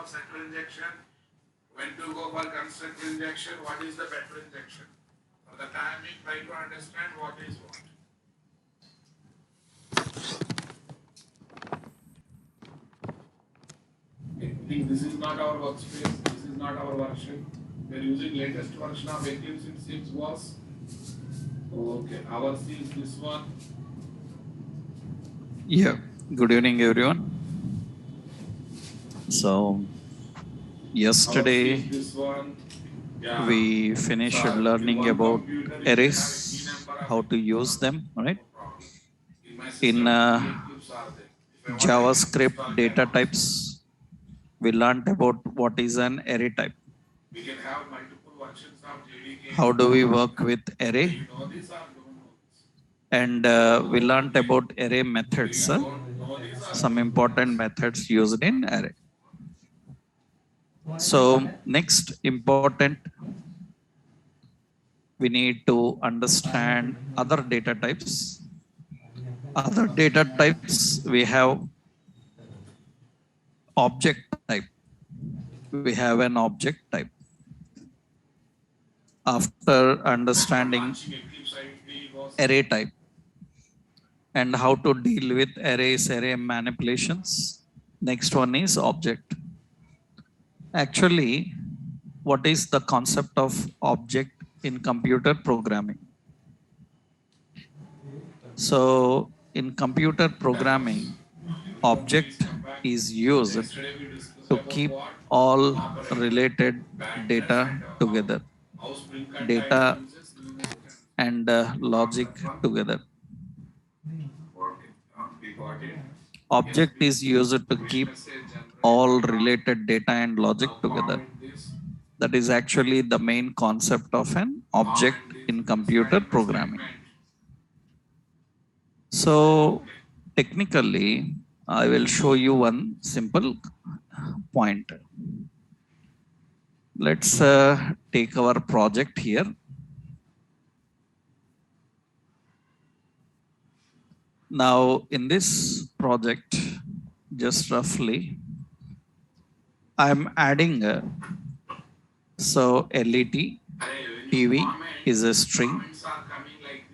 for setter injection, when to go for constructor injection, what is the better injection. For the timing, try to understand what is what. I think this is not our workspace, this is not our version. We are using latest version of Eclipse, it seems was. Okay, ours is this one. Yeah, good evening, everyone. So, yesterday This one. Yeah. we finished So in learning one about computer, you can have a key arrays, number of how to use eclipses. them, right? No problem. In my In system, 3 eclipses are there. If I want, I can JavaScript install them data also. types, we learned about what is an array type. We can have multiple versions of JDK. How do we work with array? Do you know this or don't know this? And we learned about array Do methods, you don't know this or some don't know important this? methods used in array. So, next important, we need to understand other data types. Other data types, we have object type. We have an object type. After understanding array type and how to deal with arrays, array manipulations, next one is object. Actually, what is the concept of object in computer programming? So, in computer programming, object is used to keep all related data together, data and logic together. Object is used to keep all related data and logic together. That is actually the main concept of an object in computer programming. So technically, I will show you one simple point. Let's take our project here. Now in this project, just roughly, I'm adding so LED TV is a string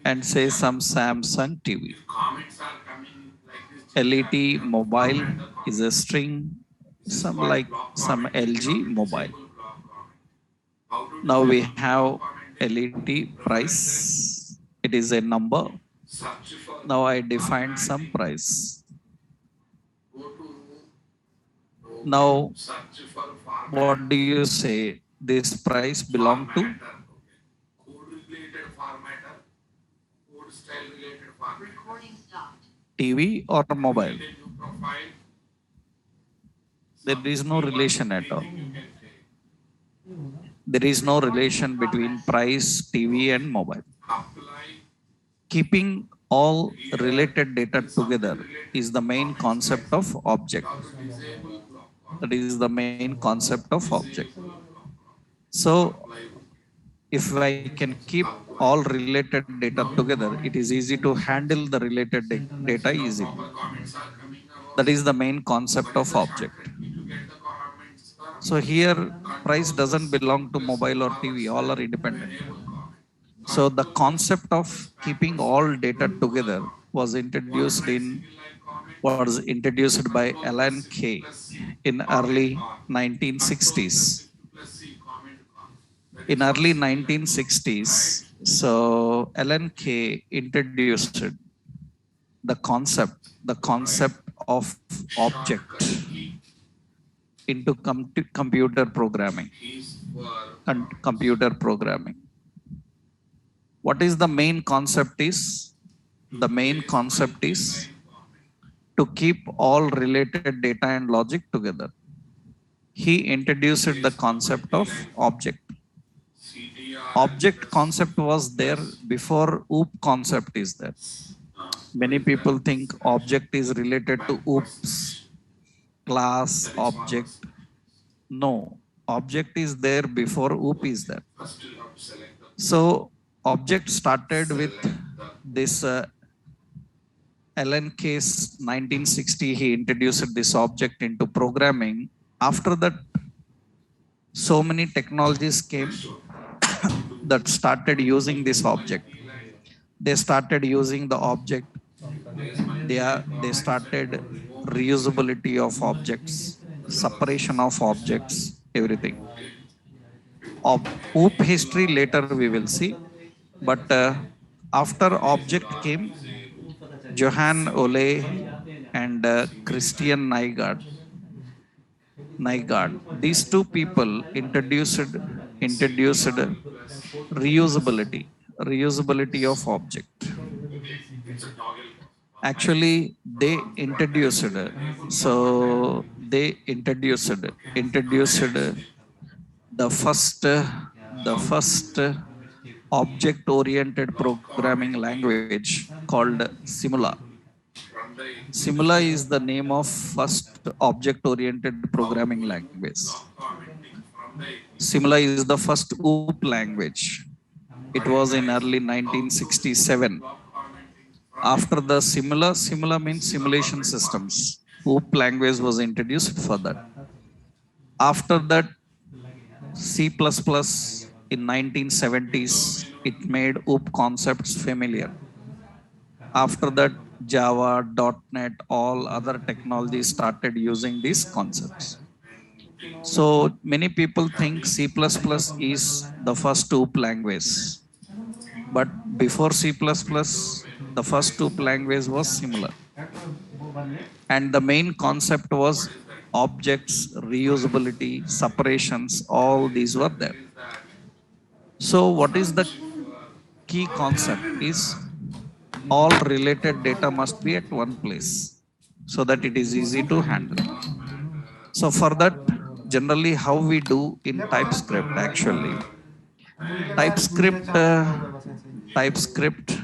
and say some Samsung TV. LED mobile is a string, some LG mobile. Now we have LED price. It is a number. Now I defined some price. Now, what do you say? This price belong to TV or mobile? There is no relation at all. There is no relation between price, TV and mobile. Keeping all related data together is the main concept of object. That is the main concept of object. So, if I can keep all related data together, it is easy to handle the related data easily. That is the main concept of object. So here, price doesn't belong to mobile or TV, all are independent. So the concept of keeping all data together was introduced by Alan Kay in early 1960s. In early 1960s, so Alan Kay introduced the concept of object into computer programming. Computer programming. What is the main concept is? The main concept is to keep all related data and logic together. He introduced the concept of object. Object concept was there before OOP concept is there. Many people think object is related to OOPs, class, object. No, object is there before OOP is there. So object started with this Alan Case 1960. He introduced this object into programming After that, so many technologies came that started using this object. They started using the object. They started reusability of objects, separation of objects, everything. OOP history later we will see, but after object came Johann Ole and Christian Nygaard. These two people introduced reusability of object. Actually, they introduced introduced the first object oriented programming language called Simula. Simula is the name of first object oriented programming language. Simula is the first OOP language. It was in early 1967. After the Simula means simulation systems. OOP language was introduced for that. After that, C++ in 1970s, it made OOP concepts familiar. After that, Java, .NET, all other technologies started using these concepts. So many people think C++ is the first OOP language. But before C++, the first OOP language was similar. And the main concept was objects, reusability, separations, all these were there. So what is the key concept is all related data must be at one place so that it is easy to handle. So for that, generally how we do in TypeScript actually, TypeScript, TypeScript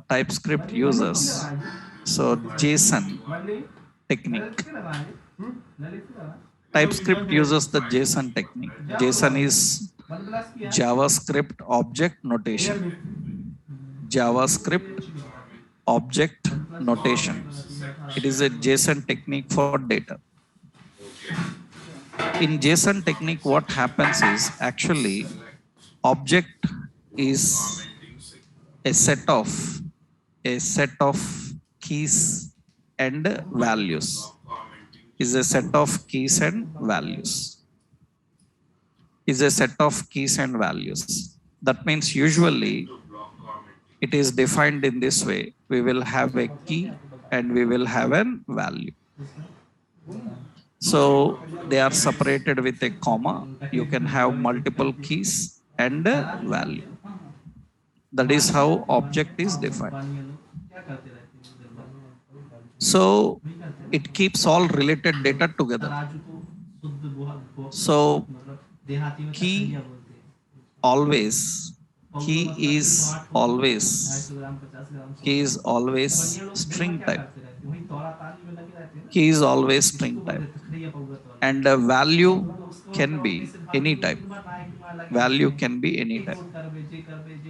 TypeScript uses so JSON technique. TypeScript uses the JSON technique. JSON is JavaScript object notation. JavaScript object notation. It is a JSON technique for data. In JSON technique, what happens is actually object is a set of keys and values. Is a set of keys and values. Is a set of keys and values. That means usually it is defined in this way. We will have a key and we will have a value. So they are separated with a comma. You can have multiple keys and a value. That is how object is defined. So it keeps all related data together. So key always key is always key is always string type. Key is always string type. And a value can be any type. Value can be any type.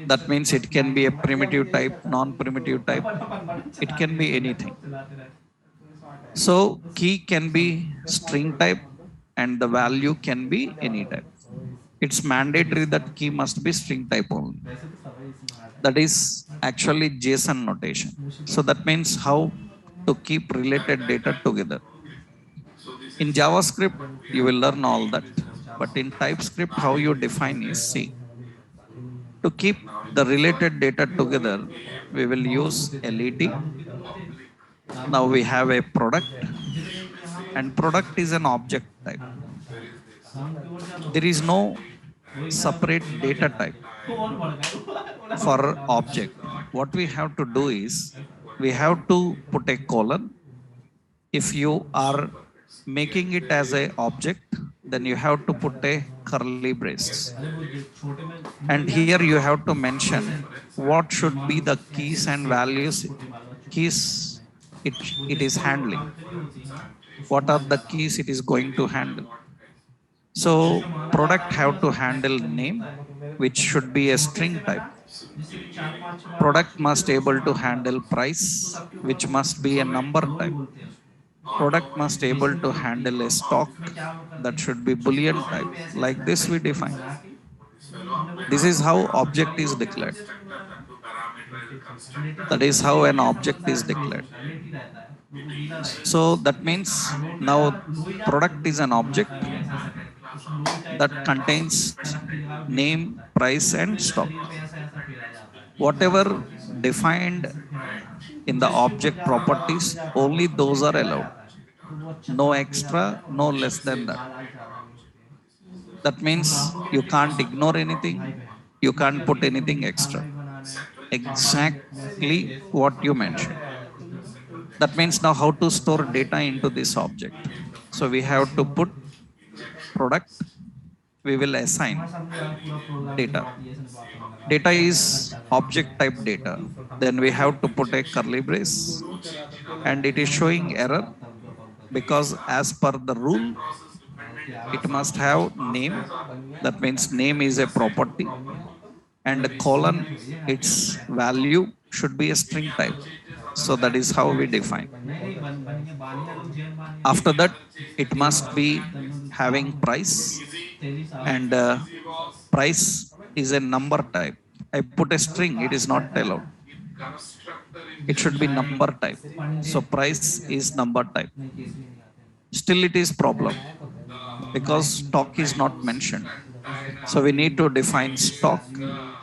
That means it can be a primitive type, non-primitive type. It can be anything. So key can be string type and the value can be any type. It's mandatory that key must be string type only. That is actually JSON notation. So that means how to keep related data together. In JavaScript, you will learn all that. But in TypeScript, how you define is see. To keep the related data together, we will use let. Now we have a product, and product is an object type. There is no separate data type for object. What we have to do is we have to put a colon. If you are making it as a object, then you have to put a curly braces. And here you have to mention what should be the keys and values keys it, it is handling. What are the keys it is going to handle? So product have to handle name, which should be a string type. जिससे कि 4-5 बार आप Product सुनते must रहो able to smart वाला, handle तो price, सबके ऊपर which focus must be a करेगा, number लोड type. बोलते हैं उसको। Product must able to basically होती handle है, a stock उसमें क्या वो करते that हैं, should be उसको Boolean सही type. पे ऐसे Like this we structure define. बना के हमने वो This काम is कर how दिया, object बाकी is लोग क्या declared. बोलते हैं तो बोला रिलेटिव That होता is है, how an रिलेटिव क्या object बोलता is है, हाँ declared. होता है, लेट ही रहता है, वो गीला रहेगा। So that means रोड पे now लो ही जाता है, product is an बोला था object अभी ऐसा ऐसा करके, उसको लो ही टाइप that किया जाता है, contains कनक की जगह बेसिक name, होता है, price, तो and उसमें stock. शरीर पे ऐसा ऐसा फेरा जाता है, Whatever defined ऐसे फेरा जाता है, in the जिसके ऊपर object ज्यादा दबाव पड़ properties, जाता है only उसको those शेप are ज्यादा allowed. जाता है, तो वो अच्छा No चमक में जाता extra, है और no less than that. माल ज्यादा नहीं होते। That तो means ब्राह्मण के you लिए can't ignore भाई anything. बहन, You उसके can't अभी put मतलब anything मुझे खाना extra. भी बनाना है, पापा भी Exactly मैसेज what you पापा mentioned. को That means now how to store data into this object. So we have to put product, we will तुम्हारे assign सामने यार पूरा प्रोग्राम data. दिखवा दिया, इसने बात करने लगा Data is घंटा object type घंटा data. Then we have to put a curly brace and it is showing error because as per the rule, it must have name. That means name is a property and colon, its value should be a string type. So that is how we define. नहीं बनिया बानिया लोग जैन बानिया After that, it तेरी must be Sadhu having price तेरी साधु and price is a number type. I put a string, it is not allowed. It should be number type. So price is number type. नहीं case भी नहीं आते Still it is problem because stock is not mentioned. So we need to define stock.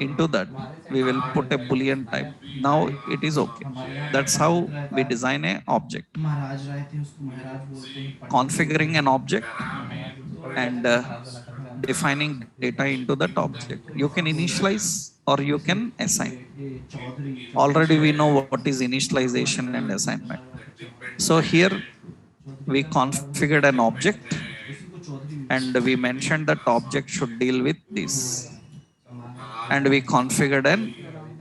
Into that, we will put a Boolean type. Now it is okay. हमारे यहाँ That's जब पंडित how रहता we है, design a object. महाराज रहते हैं उसको महाराज बोलते हैं, पंडित बोलते Configuring हैं an object महाराज, and महाराज वाला करता है। defining data into that object. You can initialize or you can assign. ये Chaudhary Already we know what is initialization and assignment. So here we configured an object उसी को Chaudhary and we mentioned that object should deal with this. And we configured an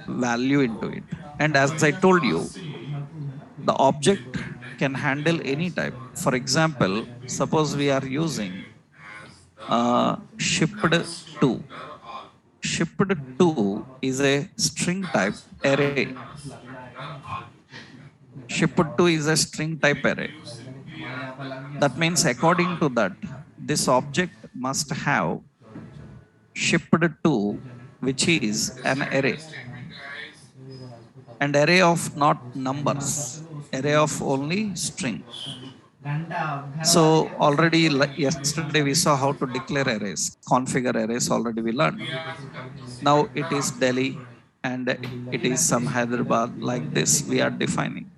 value into it. And as I told you, the object can handle any type. For example, suppose we are using shipped to. Shipped to is a string type array. Shipped to is a string type array. That means according to that, this object must have shipped to, which is an array. An array of not numbers, array of only string. घंटा घर So वाले क्या already बोलते yesterday we saw how to declare arrays, configure arrays already we learned. Now it is Delhi and it is some Hyderabad, like this we are defining.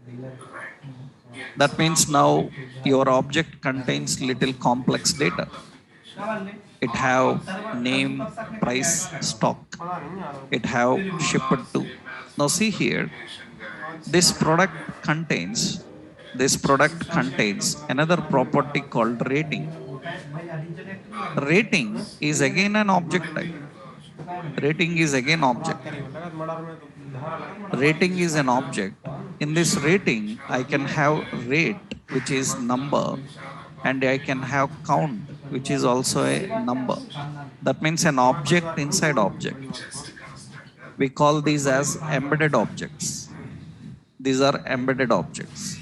That means now your object contains little complex data. It have name, price, stock. It have shipped to. Now see here, this product contains another property called rating. Rating is again an object type. Rating is again object. Rating is an object. In this rating, I can have rate, which is number, and I can have count, which is also a number. That means an object inside object. We call these as embedded objects. These are embedded objects.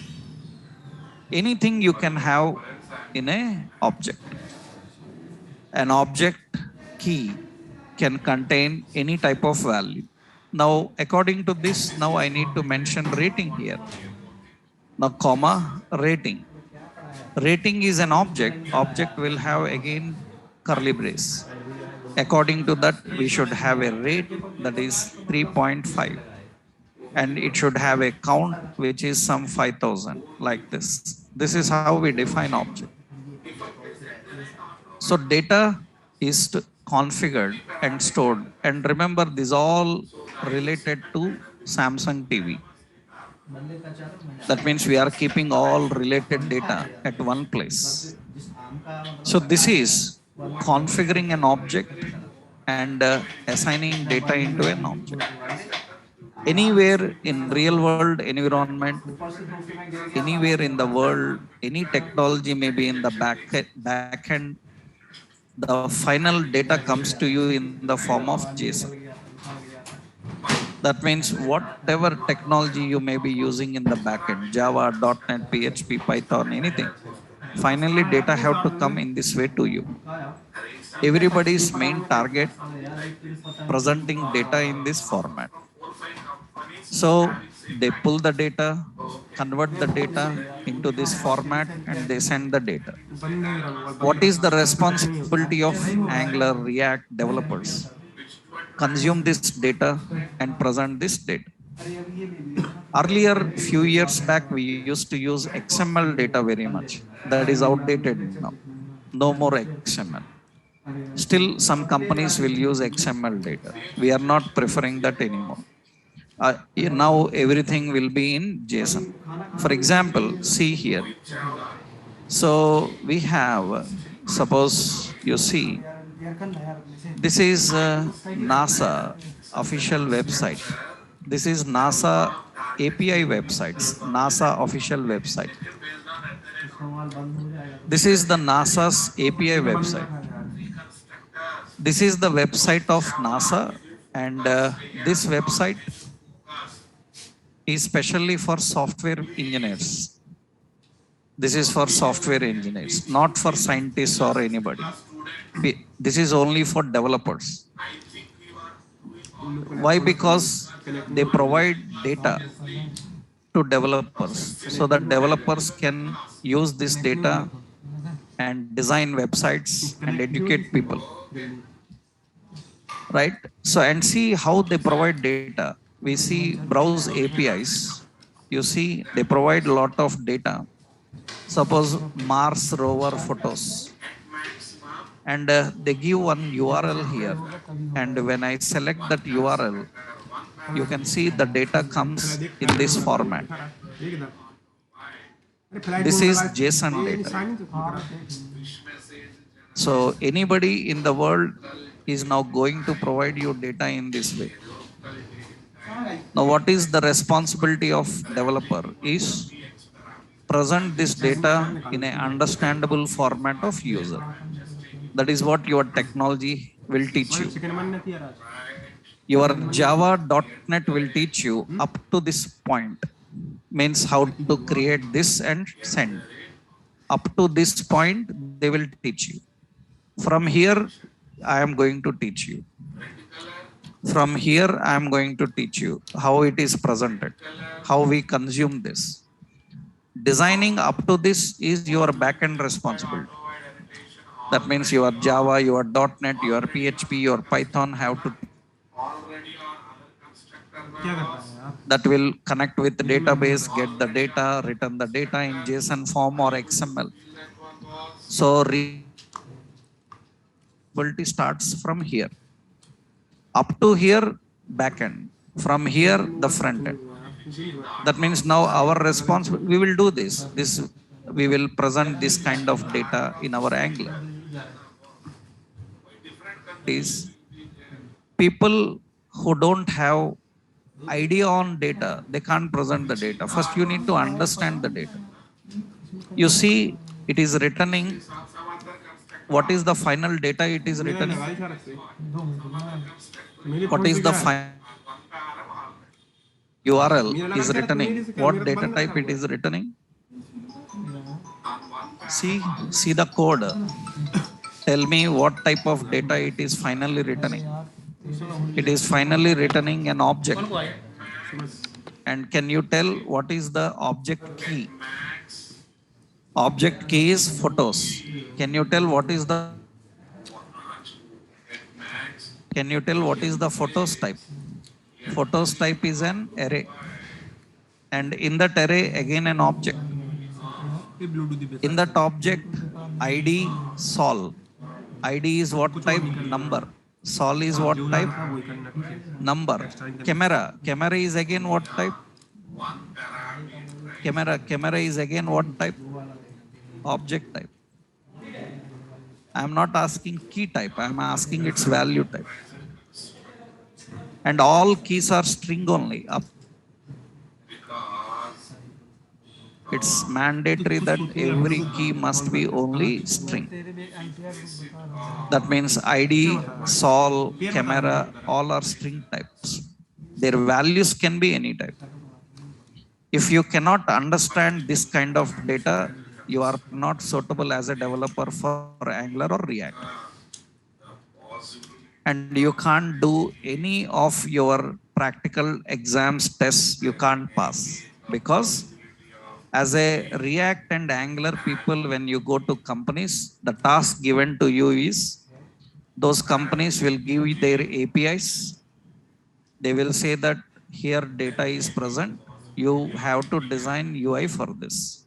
Anything you can have in a object. An object key can contain any type of value. Now, according to this, now I need to mention rating here. Now, comma, rating. Rating is an object. Object will have again curly brace. According to that, we should have a rate that is 3.5. And it should have a count which is some 5,000, like this. This is how we define object. So data is configured and stored. And remember, this all related to Samsung TV. That means we are keeping all related data at one place. So this is configuring an object and assigning data into an object. Anywhere in real world environment, anywhere in the world, any technology may be in the back end, the final data comes to you in the form of JSON. That means whatever technology you may be using in the backend, Java, .NET, PHP, Python, anything, finally data have to come in this way to you. Everybody's main target presenting data in this format. So they pull the data, convert the data into this format, and they send the data. What is the responsibility of Angular, React developers? Consume this data and present this data. Earlier, few years back, we used to use XML data very much. That is outdated now. No more XML. Still, some companies will use XML data. We are not preferring that anymore. Now everything will be in JSON. For example, see here. So we have, suppose you see, this is NASA official website. This is NASA API websites, NASA official website. This is the NASA's API website. This is the website of NASA, and this website is specially for software engineers. This is for software engineers, not for scientists or anybody. This is only for developers. Why? Because they provide data to developers so that developers can use this data and design websites and educate people. Right? So, and see how they provide data. We see browse APIs. You see, they provide a lot of data. Suppose Mars rover photos. And they give one URL here. And when I select that URL, you can see the data comes in this format. This is JSON data. So anybody in the world is now going to provide you data in this way. Now, what is the responsibility of developer is present this data in an understandable format of user. That is what your technology will teach you. Your Java.NET will teach you up to this point, means how to create this and send. Up to this point, they will teach you. From here, I am going to teach you. From here, I am going to teach you how it is presented, how we consume this. Designing up to this is your backend responsibility. That means your Java, your .NET, your PHP, your Python have to. That will connect with the database, get the data, return the data in JSON form or XML. So responsibility starts from here. Up to here, backend. From here, the front end. That means now our responsibility, we will do this. We will present this kind of data in our Angular. Is people who don't have idea on data, they can't present the data. First, you need to understand the data. You see, it is returning. What is the final data it is returning? What is the final URL is returning? What data type it is returning? See the code. Tell me what type of data it is finally returning. It is finally returning an object. And can you tell what is the object key? Object key is photos. Can you tell what is the photos type? Photos type is an array. And in that array, again an object. In that object, ID sol. ID is what type? Number. Sol is what type? Number. Camera. Camera is again what type? Camera is again what type? Object type. I am not asking key type. I am asking its value type. And all keys are string only. It's mandatory that every key must be only string. That means ID, sol, camera, all are string types. Their values can be any type. If you cannot understand this kind of data, you are not suitable as a developer for Angular or React. And you can't do any of your practical exams, tests, you can't pass. Because as a React and Angular people, when you go to companies, the task given to you is those companies will give you their APIs. They will say that here data is present. You have to design UI for this.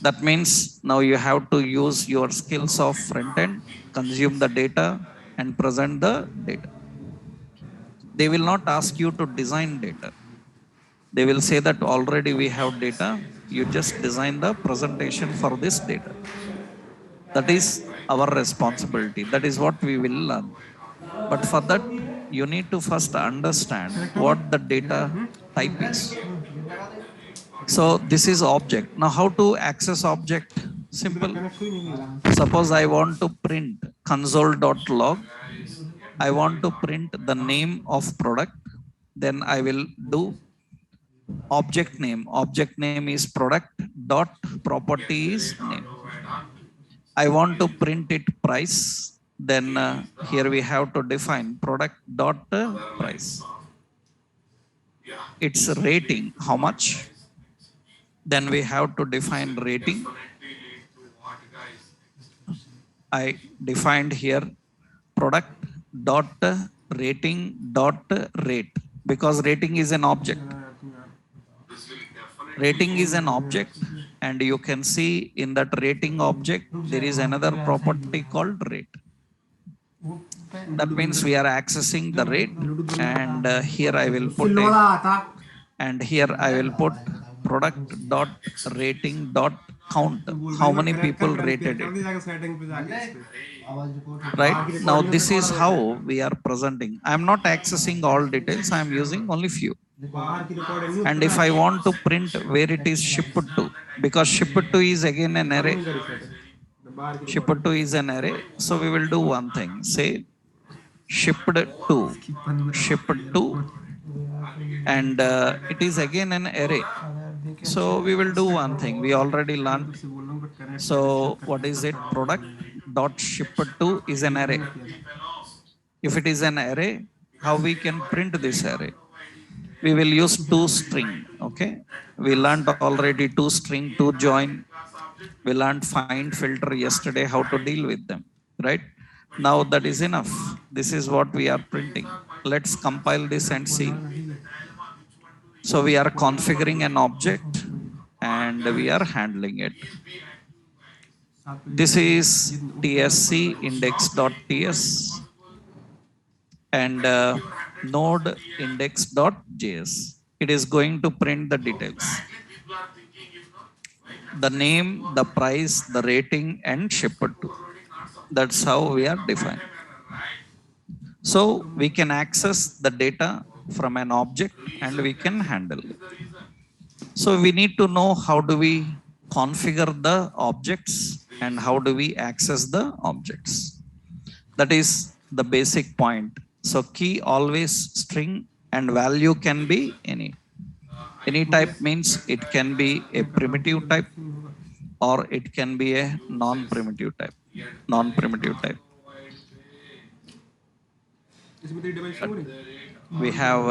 That means now you have to use your skills of front end, consume the data, and present the data. They will not ask you to design data. They will say that already we have data. You just design the presentation for this data. That is our responsibility. That is what we will learn. But for that, you need to first understand what the data type is. So this is object. Now how to access object? Simple. Suppose I want to print console.log. I want to print the name of product. Then I will do object name. Object name is product dot property is name. I want to print it price. Then here we have to define product dot price. It's rating, how much? Then we have to define rating. I defined here product dot rating dot rate, because rating is an object. Rating is an object, and you can see in that rating object there is another property called rate. That means we are accessing the rate, and here I will put and here I will put product dot rating dot count. How many people rated it? Right now, this is how we are presenting. I am not accessing all details. I am using only few. And if I want to print where it is shipped to, because shipped to is again an array. Shipped to is an array. So we will do one thing. Say shipped to, and it is again an array. So we will do one thing. We already learned. So what is it? Product dot shipped to is an array. If it is an array, how we can print this array? We will use toString. Okay. We learned already toString, to join. We learned find, filter yesterday, how to deal with them. Right. Now that is enough. This is what we are printing. Let's compile this and see. So we are configuring an object and we are handling it. This is tsc index.ts and node index.js. It is going to print the details. The name, the price, the rating, and shipped to. That's how we are defined. So we can access the data from an object and we can handle it. So we need to know how do we configure the objects and how do we access the objects. That is the basic point. So key always string and value can be any. Any type means it can be a primitive type or it can be a non-primitive type. Non-primitive type. We have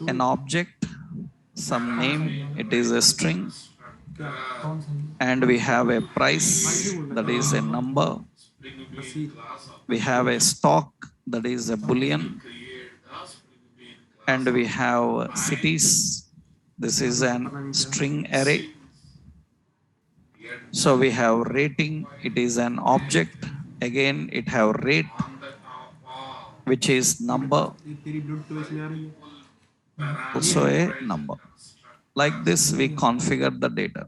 an object, some name, it is a string, and we have a price, that is a number. We have a stock, that is a boolean, and we have cities. This is an string array. So we have rating, it is an object. Again, it have rate, which is number, also a number. Like this, we configure the data.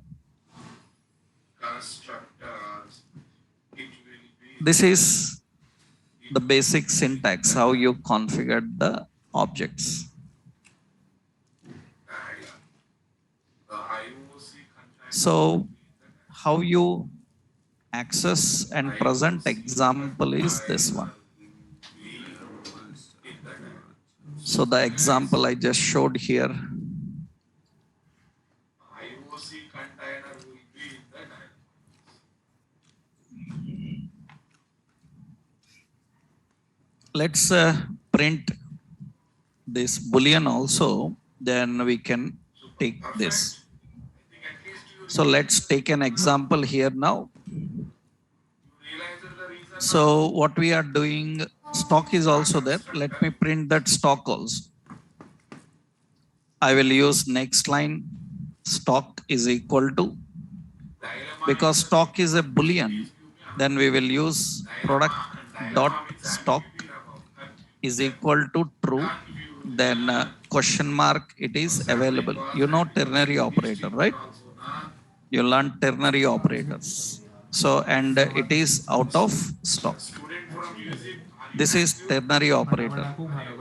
This is the basic syntax, how you configure the objects. So how you access and present example is this one. So the example I just showed here, IOC container will be in the dialog. let's print this boolean also, then we can take this. I think at least you So let's take an example here now. realize that the reason So what we are doing, stock is also there. Let me print that stock also. I will use next line, stock is equal to, dilemma because stock is a boolean, then we will use product dot stock means about is equal to true, then question mark, it is available. You know ternary operator, right? also na You learn ternary operators. So, and it is out of stock. student from UC This is ternary operator.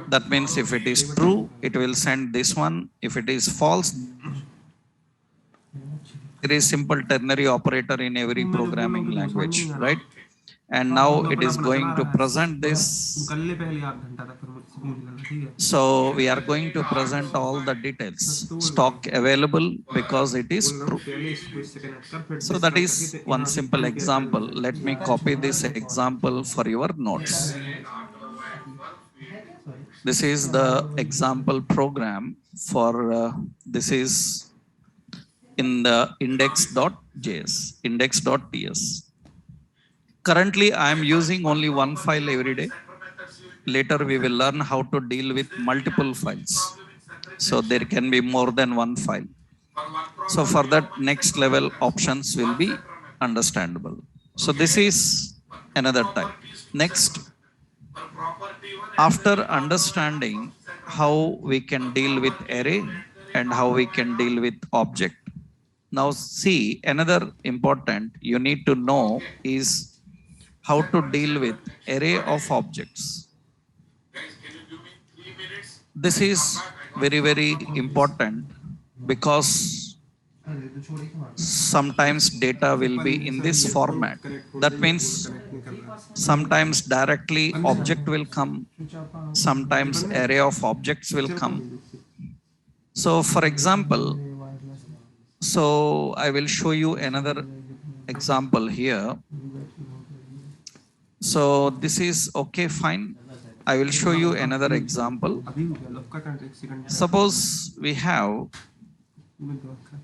That means if it is true, it will send this one. If it is false, there is simple ternary operator in every programming language, right? And now it is going to present this. So we are going to present all the details. Stock available because it is true. So that is one simple example. Let me copy this example for your notes. This is the example program for this is in the index.js, index.ts. Currently, I am using only one file every day. Later, we will learn how to deal with multiple files. So there can be more than one file. So for that, next level options will be understandable. So this is another type. Next, after understanding how we can deal with array and how we can deal with object. Now see, another important you need to know is how to deal with array of objects. guys, can you give me 3 minutes? This is very, very important because sometimes data will be in this format. That means sometimes directly object will come, sometimes array of objects will come. So for example, so I will show you another example here. So this is okay, fine. I will show you another example. Suppose we have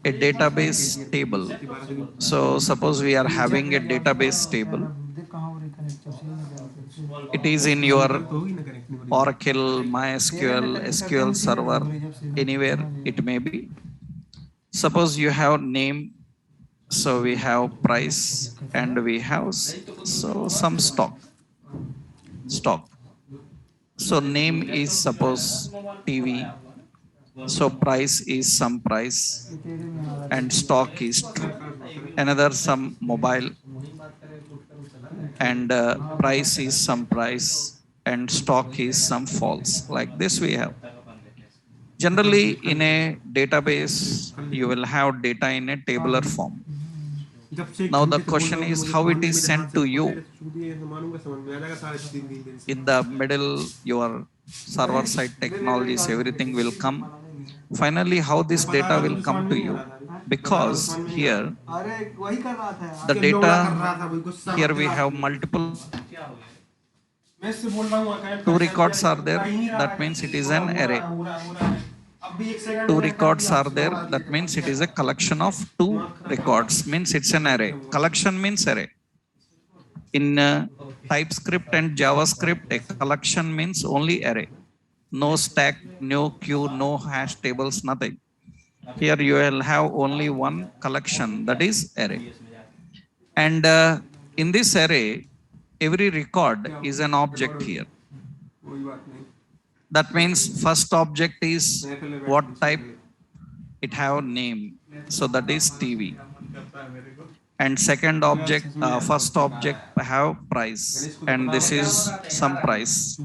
a database table. So suppose we are having a database table. It is in your Oracle, MySQL, SQL server, anywhere it may be. Suppose you have name, so we have price and we have so some stock. So name is suppose TV. So price is some price and stock is true. Another some mobile and price is some price and stock is some false. Like this we have. Generally in a database, you will have data in a tabular form. Now the question is how it is sent to you. In the middle, your server side technologies, everything will come. Finally, how this data will come to you? Because here, the data, here we have multiple, two records are there, that means it is an array. Two records are there, that means it is a collection of two records, means it's an array. Collection means array. In Typescript and JavaScript, a collection means only array. No stack, no queue, no hash tables, nothing. Here you will have only one collection, that is array. And in this array, every record is an object here. That means first object is what type? It have name. So that is TV. And second object, first object have price. And this is some price.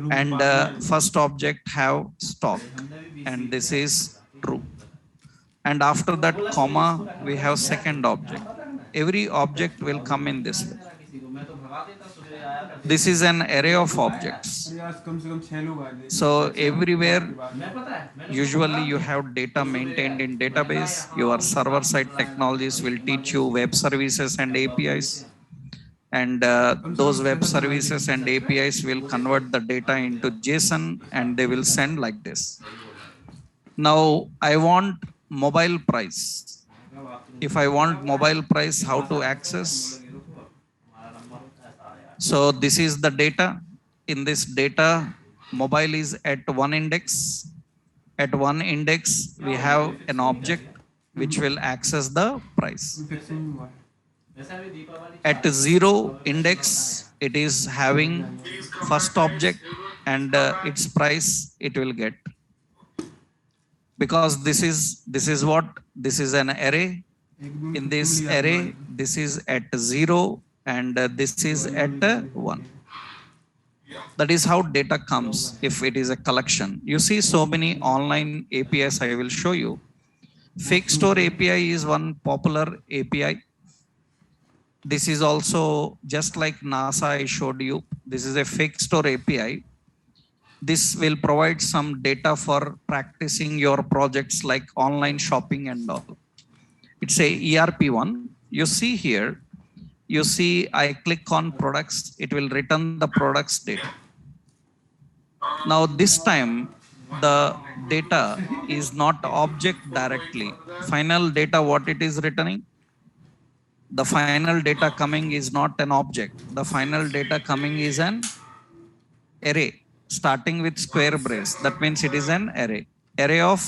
And first object have stock. And this is true. And after that comma, we have second object. Every object will come in this way. This is an array of objects. So everywhere, usually you have data maintained in database. Your server side technologies will teach you web services and APIs, and those web services and APIs will convert the data into JSON and they will send like this. Now I want mobile price. If I want mobile price, how to access? So this is the data. In this data, mobile is at one index. At one index, we have an object which will access the price. At zero index, it is having first object and its price it will get. Because this is what? This is an array. In this array, this is at 0 and this is at 1. That is how data comes if it is a collection. You see so many online APIs I will show you. Fake store API is one popular API. This is also just like NASA I showed you. This is a fake store API. This will provide some data for practicing your projects like online shopping and all. It's a ERP1. You see here, you see I click on products, it will return the products data. Now this time the data is not object directly. Final data, what it is returning? The final data coming is not an object. The final data coming is an array starting with square brace. That means it is an array. Array of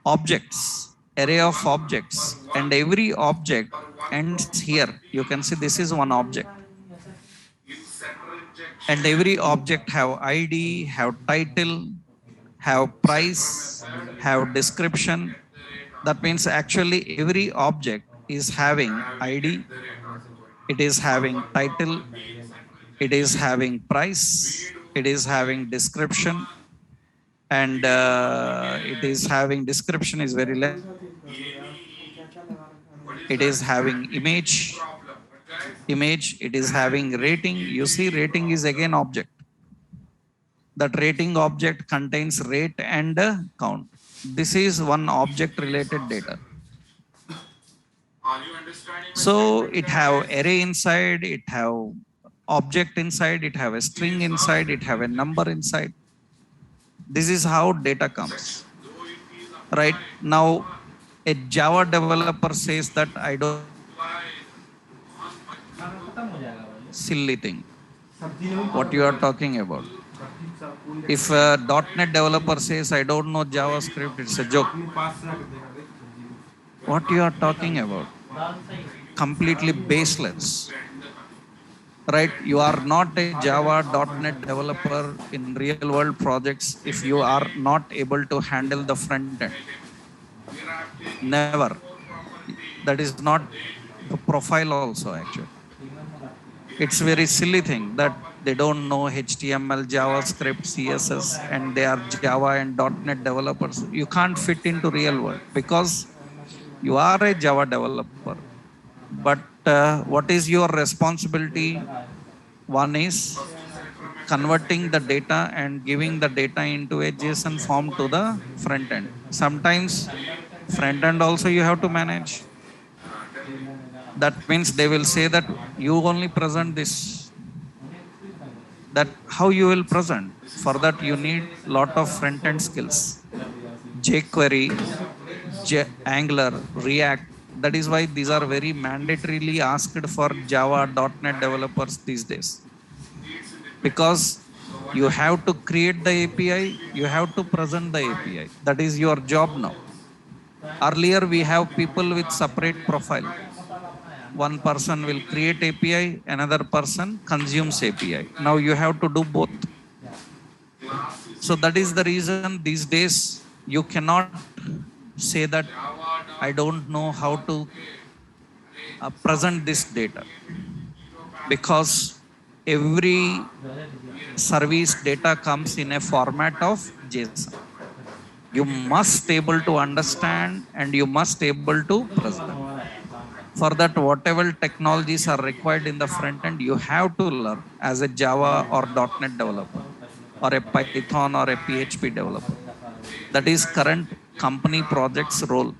objects. Array of objects. And every object ends here. You can see this is one object. And every object have ID, have title, have price, have description. That means actually every object is having ID, it is having title, it is having price, it is having description, and it is having description is very less. It is having image, it is having rating. You see rating is again object. That rating object contains rate and count. This is one object related data. So it have array inside, it have object inside, it have a string inside, it have a number inside. This is how data comes. Right now, a Java developer says that I don't. Silly thing. What you are talking about? If a .NET developer says I don't know JavaScript, it's a joke. What you are talking about? Completely baseless. Right? You are not a Java .NET developer in real world projects if you are not able to handle the front end. Never. That is not the profile also actually. It's very silly thing that they don't know HTML, JavaScript, CSS, and they are Java and .NET developers. You can't fit into real world because you are a Java developer. But what is your responsibility? One is converting the data and giving the data into a JSON form to the front end. Sometimes front end also you have to manage. That means they will say that you only present this. That how you will present? For that you need lot of front end skills. jQuery, Angular, React. That is why these are very mandatorily asked for Java, .NET developers these days. Because you have to create the API, you have to present the API. That is your job now. Earlier we have people with separate profile. One person will create API, another person consumes API. Now you have to do both. So that is the reason these days you cannot say that I don't know how to present this data. Because every service data comes in a format of JSON. You must able to understand and you must able to present. For that, whatever technologies are required in the front end, you have to learn as a Java or .NET developer or a Python or a PHP developer. That is current company projects role,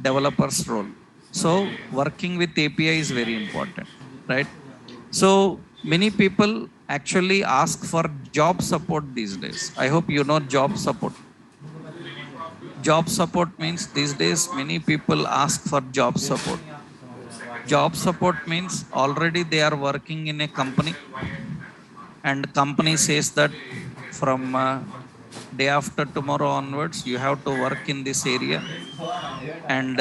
developers role. So working with API is very important, right? So many people actually ask for job support these days. I hope you know job support. Job support means these days many people ask for job support. Job support means already they are working in a company, and company says that from day after tomorrow onwards you have to work in this area, and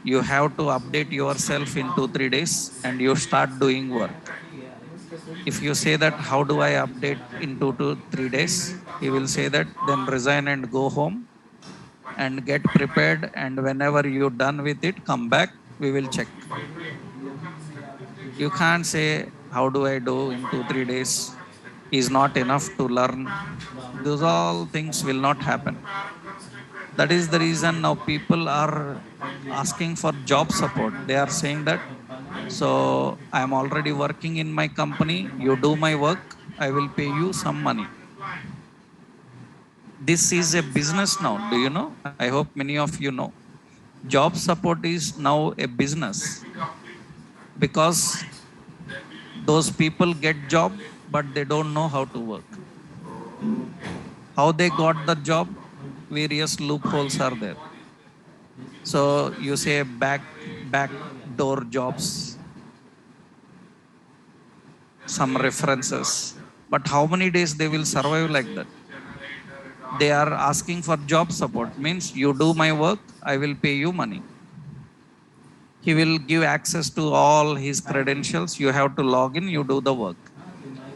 you have to update yourself in 2 3 days and you start doing work. If you say that how do I update in 2 to 3 days, he will say that then resign and go home and get prepared, and whenever you're done with it come back, we will check. You can't say how do I do in 2 3 days is not enough to learn. Those all things will not happen. That is the reason now people are asking for job support. They are saying that, so I am already working in my company, you do my work, I will pay you some money. This is a business now, do you know? I hope many of you know job support is now a business, because those people get job but they don't know how to work. How they got the job? Various loopholes are there. So you say back door jobs, some references, but how many days they will survive like that? They are asking for job support means you do my work, I will pay you money. He will give access to all his credentials, you have to log in, you do the work.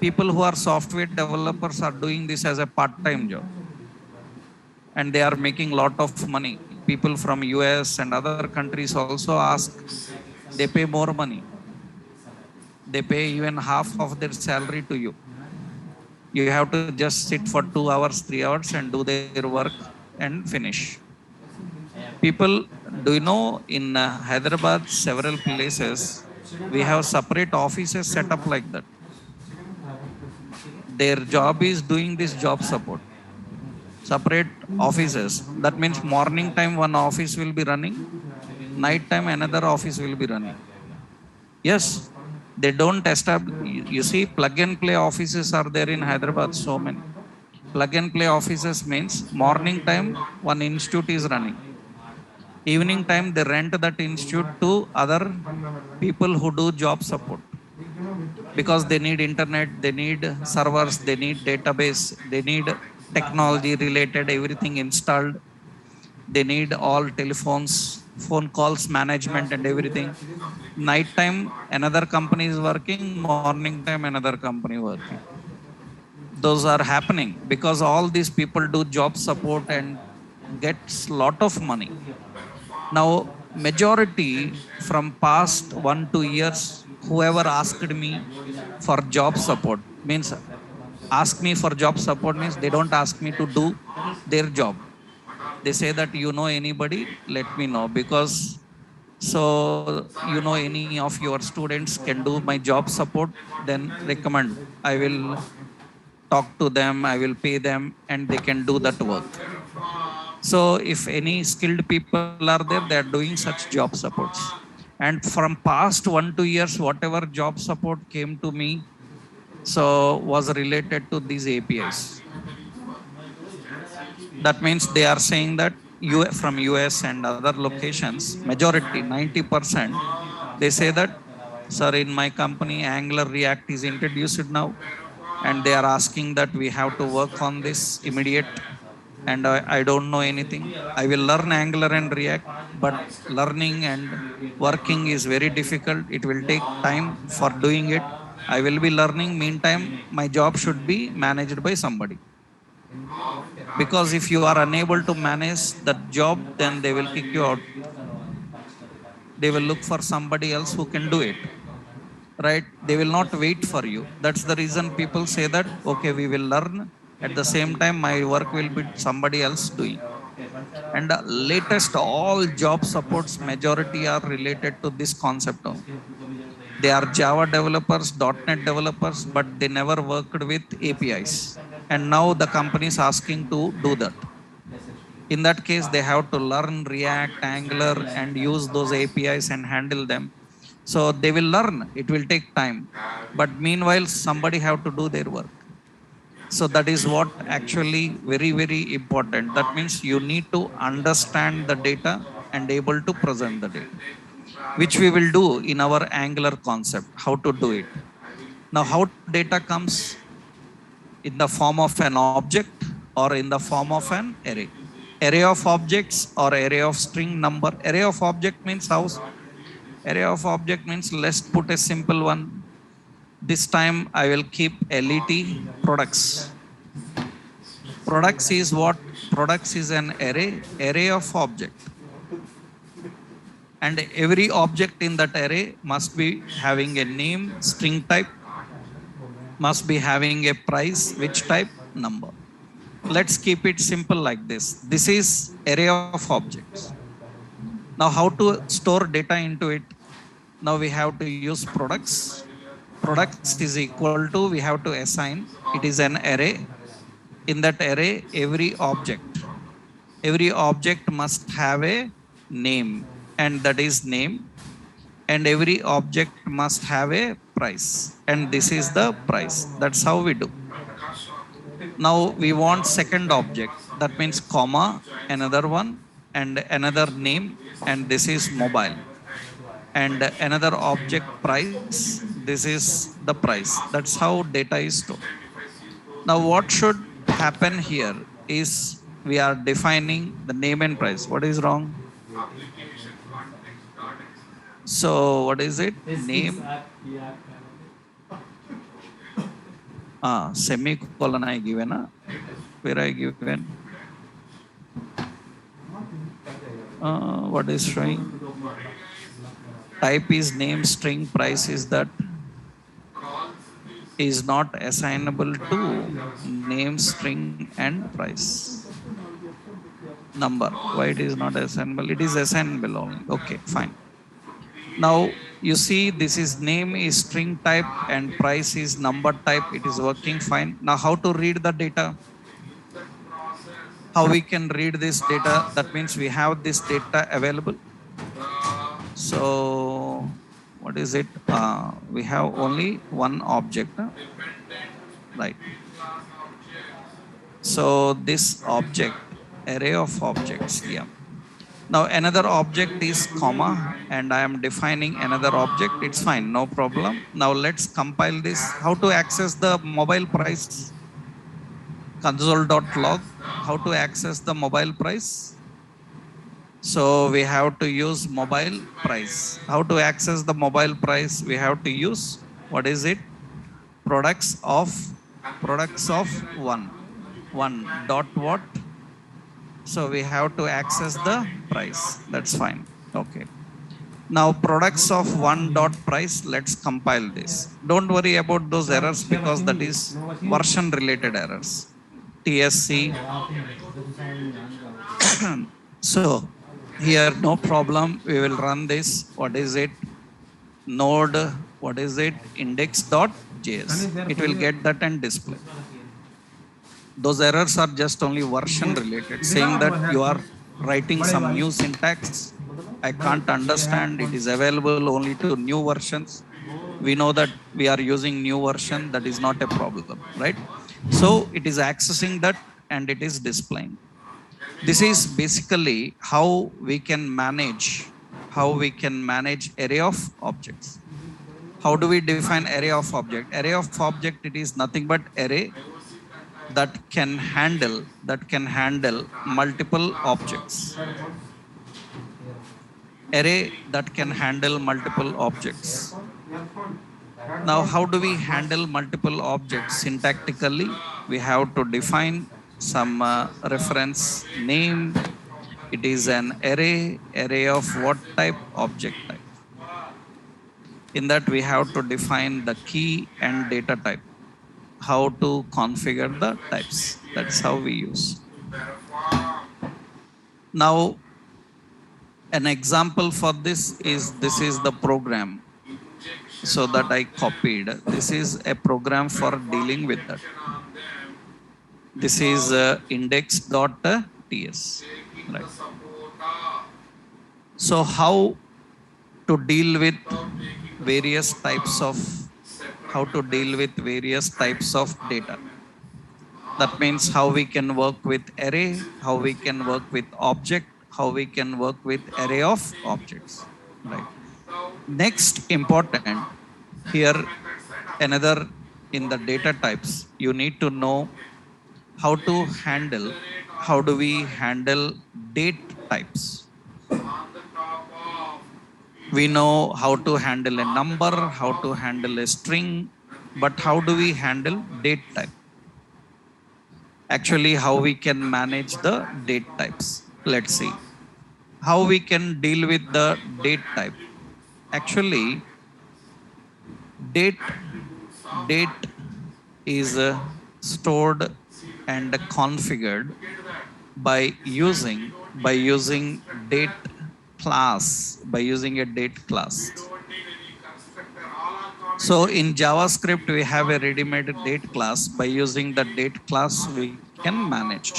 People who are software developers are doing this as a part time job, and they are making lot of money. People from US and other countries also ask, they pay more money. They pay even half of their salary to you. You have to just sit for 2 hours 3 hours and do their work and finish. People, do you know in Hyderabad several places we have separate offices set up like that. Their job is doing this job support. Separate offices, that means morning time one office will be running, night time another office will be running. Yes, they don't establish. You see, plug and play offices are there in Hyderabad, so many. Plug and play offices means morning time one institute is running, evening time they rent that institute to other people who do job support, because they need internet, they need servers, they need database, they need technology related everything installed, they need all telephones, phone calls management and everything. Night time another company is working, morning time another company working. Those are happening because all these people do job support and gets lot of money. Now majority from past 1 2 years, whoever asked me for job support means, ask me for job support means they don't ask me to do their job. They say that you know anybody, let me know, because so you know any of your students can do my job support, then recommend. I will talk to them, I will pay them, and they can do that work. So if any skilled people are there, they are doing such job supports. And from past 1 2 years, whatever job support came to me, so was related to these APIs. That means they are saying that you from US and other locations, majority 90%, they say that, sir, in my company Angular React is introduced now, and they are asking that we have to work on this immediate, and I don't know anything. I will learn Angular and React, but learning and working is very difficult. It will take time for doing it. I will be learning, meantime my job should be managed by somebody. Because if you are unable to manage that job, then they will kick you out. They will look for somebody else who can do it, right? They will not wait for you. That's the reason people say that, okay, we will learn, at the same time my work will be somebody else doing. And latest all job supports majority are related to this concept only. They are Java developers, .NET developers, but they never worked with APIs. And now the company is asking to do that. In that case, they have to learn React, Angular, and use those APIs and handle them. So they will learn. It will take time. But meanwhile, somebody have to do their work. So that is what actually very, very important. That means you need to understand the data and able to present the data, which we will do in our Angular concept, how to do it. Now, how data comes in the form of an object or in the form of an array. Array of objects or array of string number. Array of object means house. Array of object means, let's put a simple one. This time I will keep LET products. Products is what? Products is an array of object. And every object in that array must be having a name, string type, must be having a price, which type, number. Let's keep it simple like this. This is array of objects. Now, how to store data into it? Now we have to use products. Products is equal to, we have to assign, it is an array. In that array, every object must have a name, and that is name. And every object must have a price, and this is the price. That's how we do. Now we want second object, that means comma, another one, and another name, and this is mobile. And another object price, this is the price. That's how data is stored. Now what should happen here is we are defining the name and price. What is wrong? So what is it? Name, semicolon I given, where I given, what is showing? Type is name, string, price is that is not assignable to name, string, and price. Number, why it is not assignable? It is assignable only. Okay, fine. Now you see, this is name is string type and price is number type. It is working fine. Now how to read the data? How we can read this data? That means we have this data available. So what is it? We have only one object, right? So this object, array of objects, yeah. Now another object is comma, and I am defining another object. It's fine, no problem. Now let's compile this. How to access the mobile price? Console.log. How to access the mobile price? So we have to use mobile price. How to access the mobile price? We have to use, what is it? Products of one dot what? So we have to access the price. That's fine. Okay. Now products of one dot price. Let's compile this. Don't worry about those errors because that is version related errors. TSC. So here no problem. We will run this. What is it? Node. What is it? Index.js. It will get that and display. Those errors are just only version related, saying that you are writing some new syntax. I can't understand. It is available only to new versions. We know that we are using new version. That is not a problem, right? So it is accessing that and it is displaying. This is basically how we can manage array of objects. How do we define array of object? Array of object, it is nothing but array that can handle multiple objects. Array that can handle multiple objects. Now how do we handle multiple objects? Syntactically, we have to define some reference name. It is an array of what type? Object type. In that we have to define the key and data type. How to configure the types. That's how we use. Now, an example for this is the program. So that I copied. This is a program for dealing with that. This is index.ts. Right. So how to deal with various types of data. That means how we can work with array, how we can work with object, how we can work with array of objects. Right. Next important here, another in the data types, you need to know how to handle, how do we handle date types. We know how to handle a number, how to handle a string, but how do we handle date type? Actually, how we can manage the date types. Let's see how we can deal with the date type. Actually, date date is stored and configured by using date class, by using a date class. So in JavaScript we have a ready-made date class. By using the date class we can manage.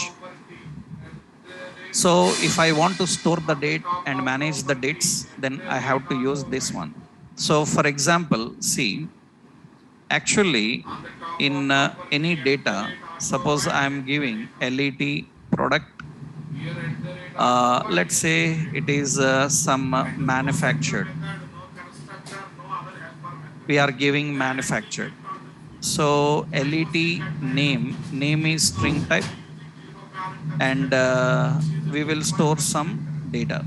So if I want to store the date and manage the dates, then I have to use this one. So for example, see, actually in any data, suppose I am giving let product, let's say it is some manufactured, we are giving manufactured. So let name is string type, and we will store some data.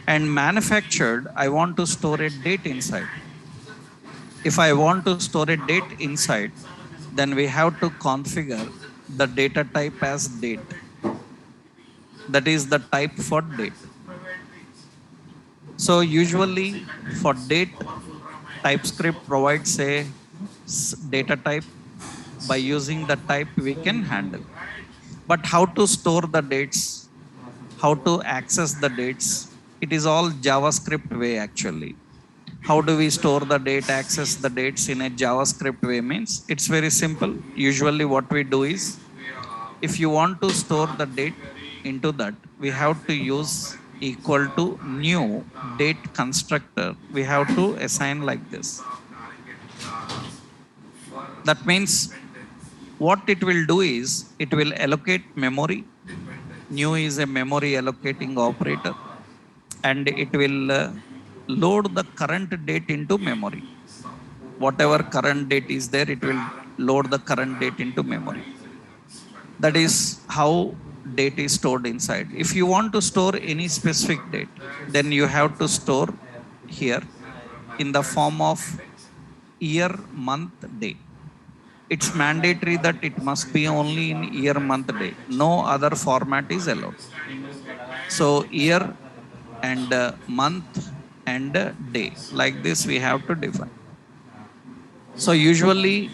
And manufactured, I want to store a date inside. If I want to store a date inside, then we have to configure the data type as date. That is the type for date. So usually for date, Typescript provides a data type. By using the type we can handle. But how to store the dates, how to access the dates, it is all JavaScript way actually. How do we store the date, access the dates in a JavaScript way? Means it's very simple. Usually what we do is, if you want to store the date into that, we have to use equal to new date constructor. We have to assign like this. That means what it will do is, it will allocate memory. New is a memory allocating operator, and it will load the current date into memory. Whatever current date is there, it will load the current date into memory. That is how date is stored inside. If you want to store any specific date, then you have to store here in the form of year, month, day. It's mandatory that it must be only in year, month, day. No other format is allowed. So year and month and day, like this we have to define. So usually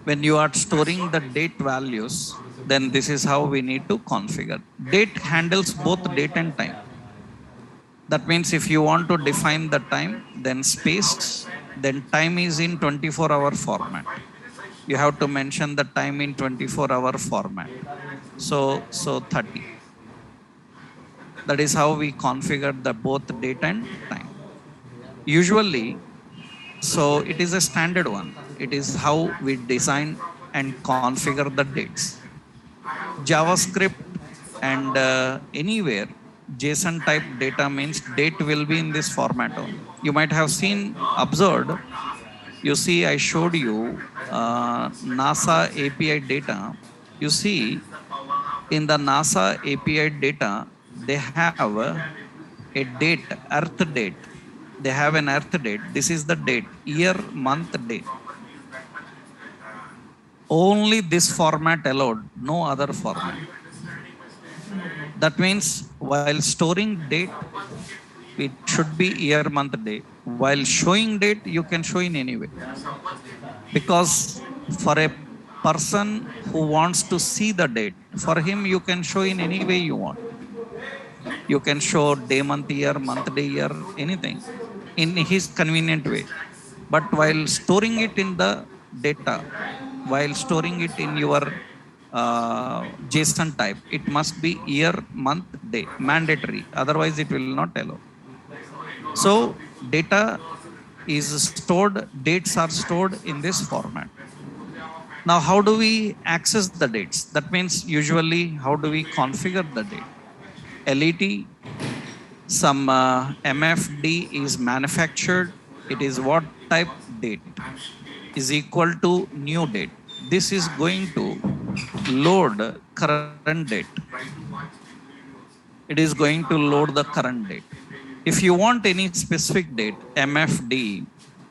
when you are storing the date values, then this is how we need to configure. Date handles both date and time. That means if you want to define the time, then space, then time is in 24-hour format. You have to mention the time in 24-hour format. So 30. That is how we configure the both date and time. Usually, so it is a standard one. It is how we design and configure the dates. JavaScript and anywhere JSON type data means date will be in this format only. You might have seen, observed, you see I showed you NASA API data. You see in the NASA API data, they have a date, earth date. They have an earth date. This is the date, year, month, day. Only this format allowed, no other format. That means while storing date, it should be year, month, day. While showing date, you can show in any way. Because for a person who wants to see the date, for him you can show in any way you want. You can show day, month, year, month, day, year, anything in his convenient way. But while storing it in the data, while storing it in your JSON type, it must be year, month, day, mandatory. Otherwise, it will not allow. So data is stored, dates are stored in this format. Now, how do we access the dates? That means usually how do we configure the date? LET, some MFD is manufactured. It is what type? Date is equal to new date. This is going to load current date. It is going to load the current date. If you want any specific date, MFD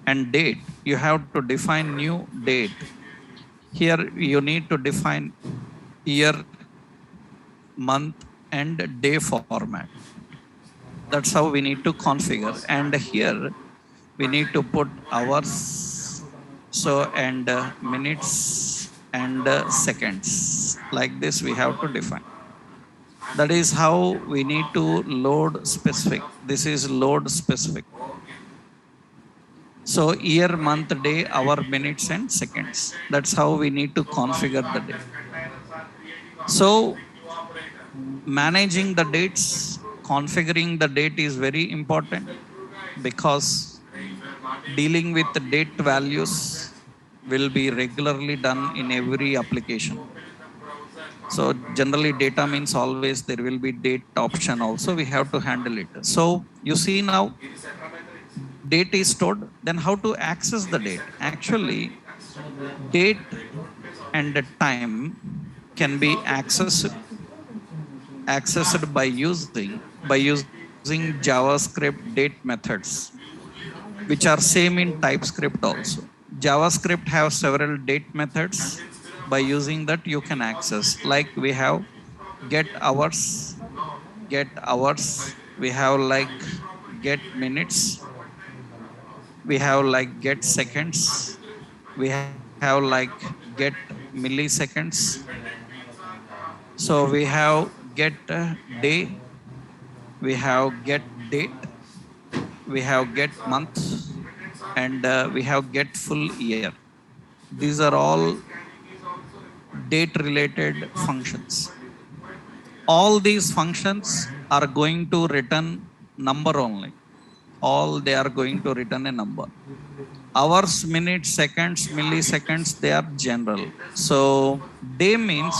and date, you have to define new date. Here you need to define year, month, and day format. That's how we need to configure. And here we need to put hours, so and minutes and seconds. Like this we have to define. That is how we need to load specific. This is load specific. So year, month, day, hour, minutes, and seconds. That's how we need to configure the date. So managing the dates, configuring the date is very important, because dealing with the date values will be regularly done in every application. So generally data means always there will be date option also. We have to handle it. So you see now date is stored. Then how to access the date? Actually, date and time can be accessed by using JavaScript date methods, which are same in TypeScript also. JavaScript have several date methods. By using that you can access, like we have get hours, we have like get minutes, we have like get seconds, we have like get milliseconds. So we have get day, we have get date, we have get month, and we have get full year. These are all date related functions. All these functions are going to return number only. All they are going to return a number. Hours, minutes, seconds, milliseconds, they are general. So day means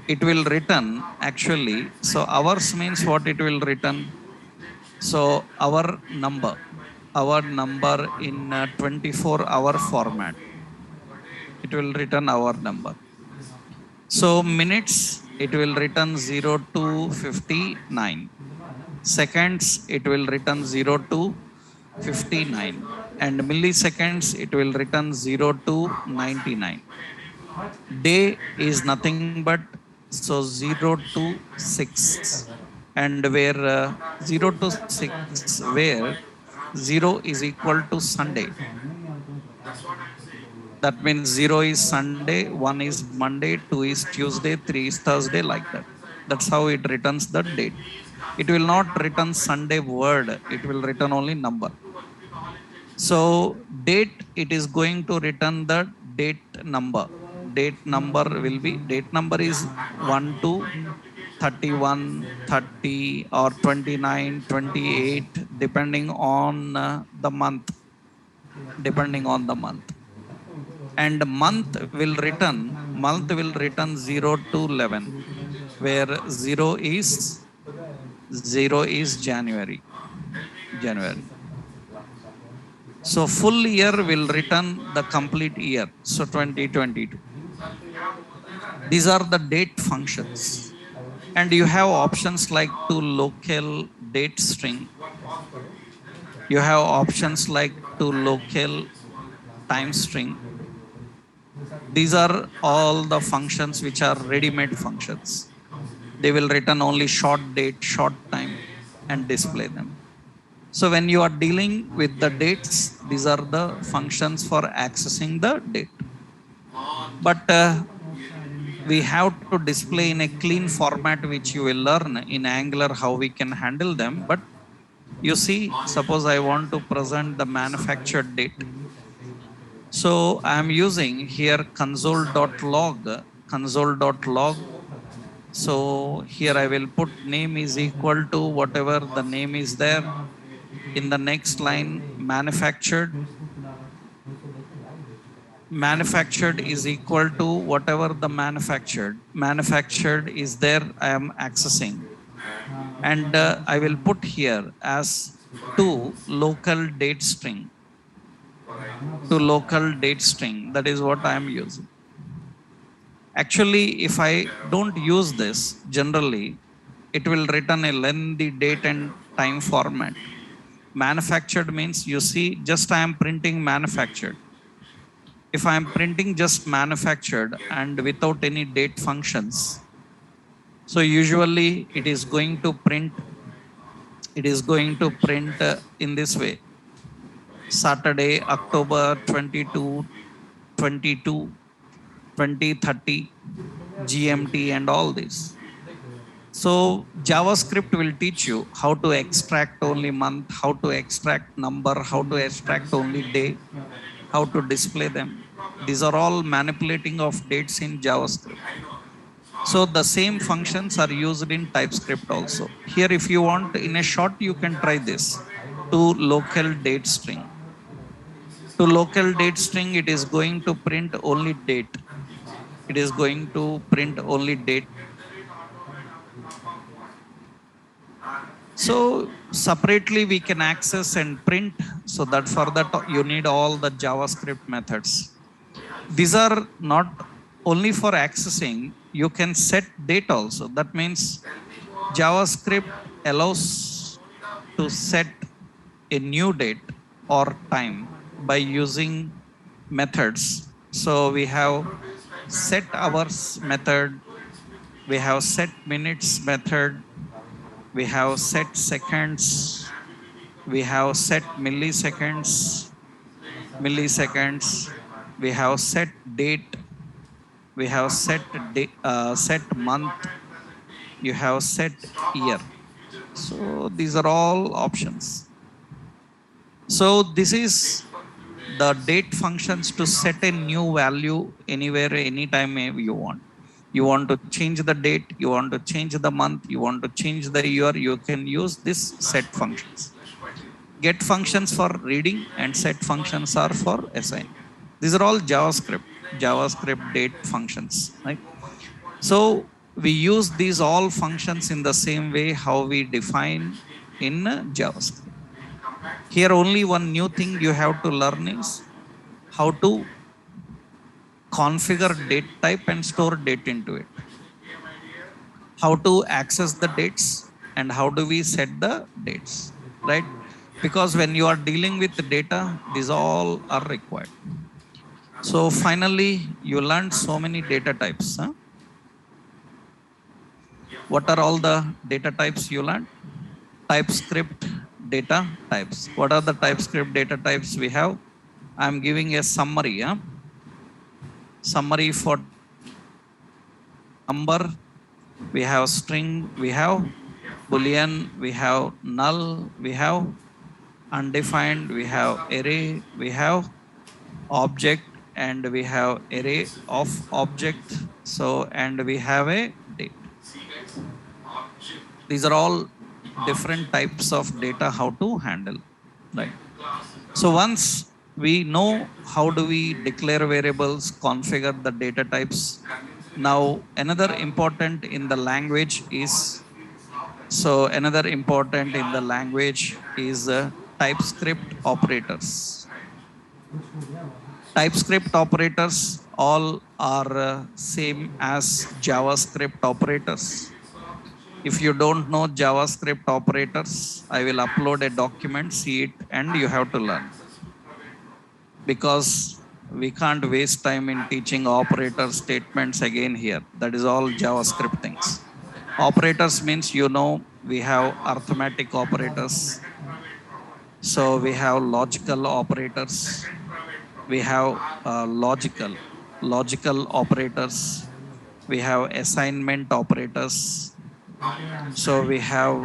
it will return actually. So hours means what it will return? So our number in 24-hour format, it will return our number. So minutes, it will return 0 to 59. Seconds, it will return 0 to 59. And milliseconds, it will return 0 to 99. Day is nothing but, so 0 to 6. And where 0 to 6, where 0 is equal to Sunday. That means 0 is Sunday, 1 is Monday, 2 is Tuesday, 3 is Thursday, like that. That's how it returns the date. It will not return Sunday word, it will return only number. So date, it is going to return the date number. Date number will be, date number is 1 to 31, 30 or 29, 28, depending on the month. Depending on the month. And month will return 0 to 11, where 0 is January. So full year will return the complete year, so 2022. These are the date functions. And you have options like to local date string. You have options like to local time string. These are all the functions which are ready-made functions. They will return only short date, short time, and display them. So when you are dealing with the dates, these are the functions for accessing the date. But we have to display in a clean format, which you will learn in Angular how we can handle them. But you see, suppose I want to present the manufactured date. So I am using here console.log, console.log. So here I will put name is equal to whatever the name is there. In the next line, manufactured is equal to whatever the manufactured is there, I am accessing. And I will put here as to local date string, to local date string. That is what I am using. Actually, if I don't use this, generally it will return a lengthy date and time format. Manufactured means, you see, just I am printing manufactured. If I am printing just manufactured and without any date functions, so usually it is going to print in this way: Saturday, October 22, 22, 2030 GMT and all this. So JavaScript will teach you how to extract only month, how to extract number, how to extract only day, how to display them. These are all manipulating of dates in JavaScript. So the same functions are used in TypeScript also. Here, if you want in a short, you can try this to local date string. To local date string, it is going to print only date. It is going to print only date. So separately we can access and print. So that for that you need all the JavaScript methods. These are not only for accessing, you can set date also. That means JavaScript allows to set a new date or time by using methods. So we have set hours method, we have set minutes method, we have set seconds, we have set milliseconds, we have set date, we have set month, you have set year. So these are all options. So this is the date functions to set a new value anywhere, anytime you want. You want to change the date, you want to change the month, you want to change the year, you can use this set functions. Get functions for reading and set functions are for assigning. These are all JavaScript date functions, right? So we use these all functions in the same way how we define in JavaScript. Here only one new thing you have to learn is how to configure date type and store date into it. How to access the dates and how do we set the dates, right? Because when you are dealing with the data, these all are required. So finally, you learned so many data types. Huh? What are all the data types you learned? TypeScript data types. What are the TypeScript data types we have? I am giving a summary. Huh? Summary for number, we have string, we have boolean, we have null, we have undefined, we have array, we have object, and we have array of object. So and we have a date. These are all different types of data how to handle, right? So once we know how do we declare variables, configure the data types, now another important in the language is TypeScript operators. TypeScript operators all are same as JavaScript operators. If you don't know JavaScript operators, I will upload a document, see it, and you have to learn. Because we can't waste time in teaching operator statements again here. That is all JavaScript things. Operators means, you know, we have arithmetic operators. So we have logical operators. We have logical operators. We have assignment operators. So we have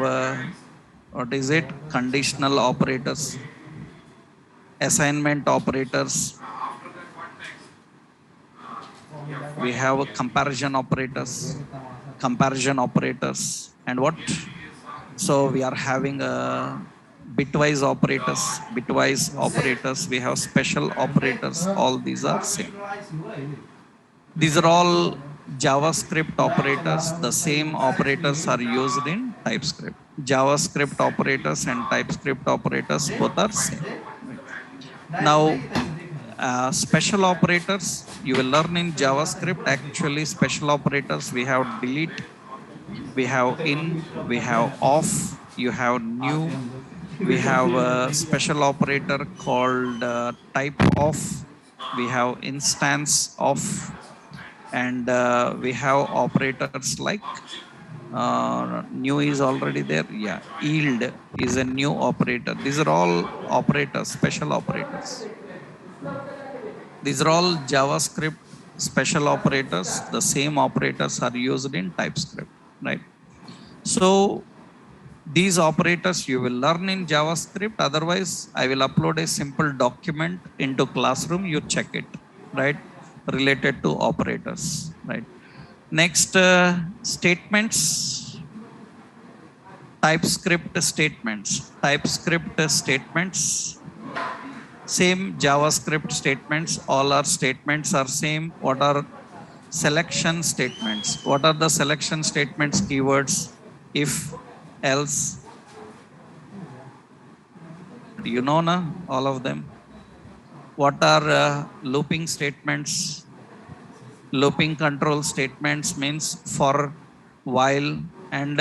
what is it? Conditional operators, assignment operators. We have comparison operators, and what? So we are having a bitwise operators. We have special operators. All these are same. These are all JavaScript operators. The same operators are used in TypeScript. JavaScript operators and TypeScript operators both are same. Right? Now, special operators you will learn in JavaScript. Actually, special operators we have delete, we have in, we have off, you have new, we have a special operator called type of, we have instance of, and we have operators like new is already there. Yeah, yield is a new operator. These are all operators, special operators. These are all JavaScript special operators. The same operators are used in TypeScript, right? So these operators you will learn in JavaScript. Otherwise, I will upload a simple document into Classroom. You check it, right? Related to operators, right? Next, statements, TypeScript statements. TypeScript statements, same JavaScript statements. All our statements are same. What are selection statements? What are the selection statements? Keywords, if, else. You know, na, all of them. What are looping statements? Looping control statements means for, while, and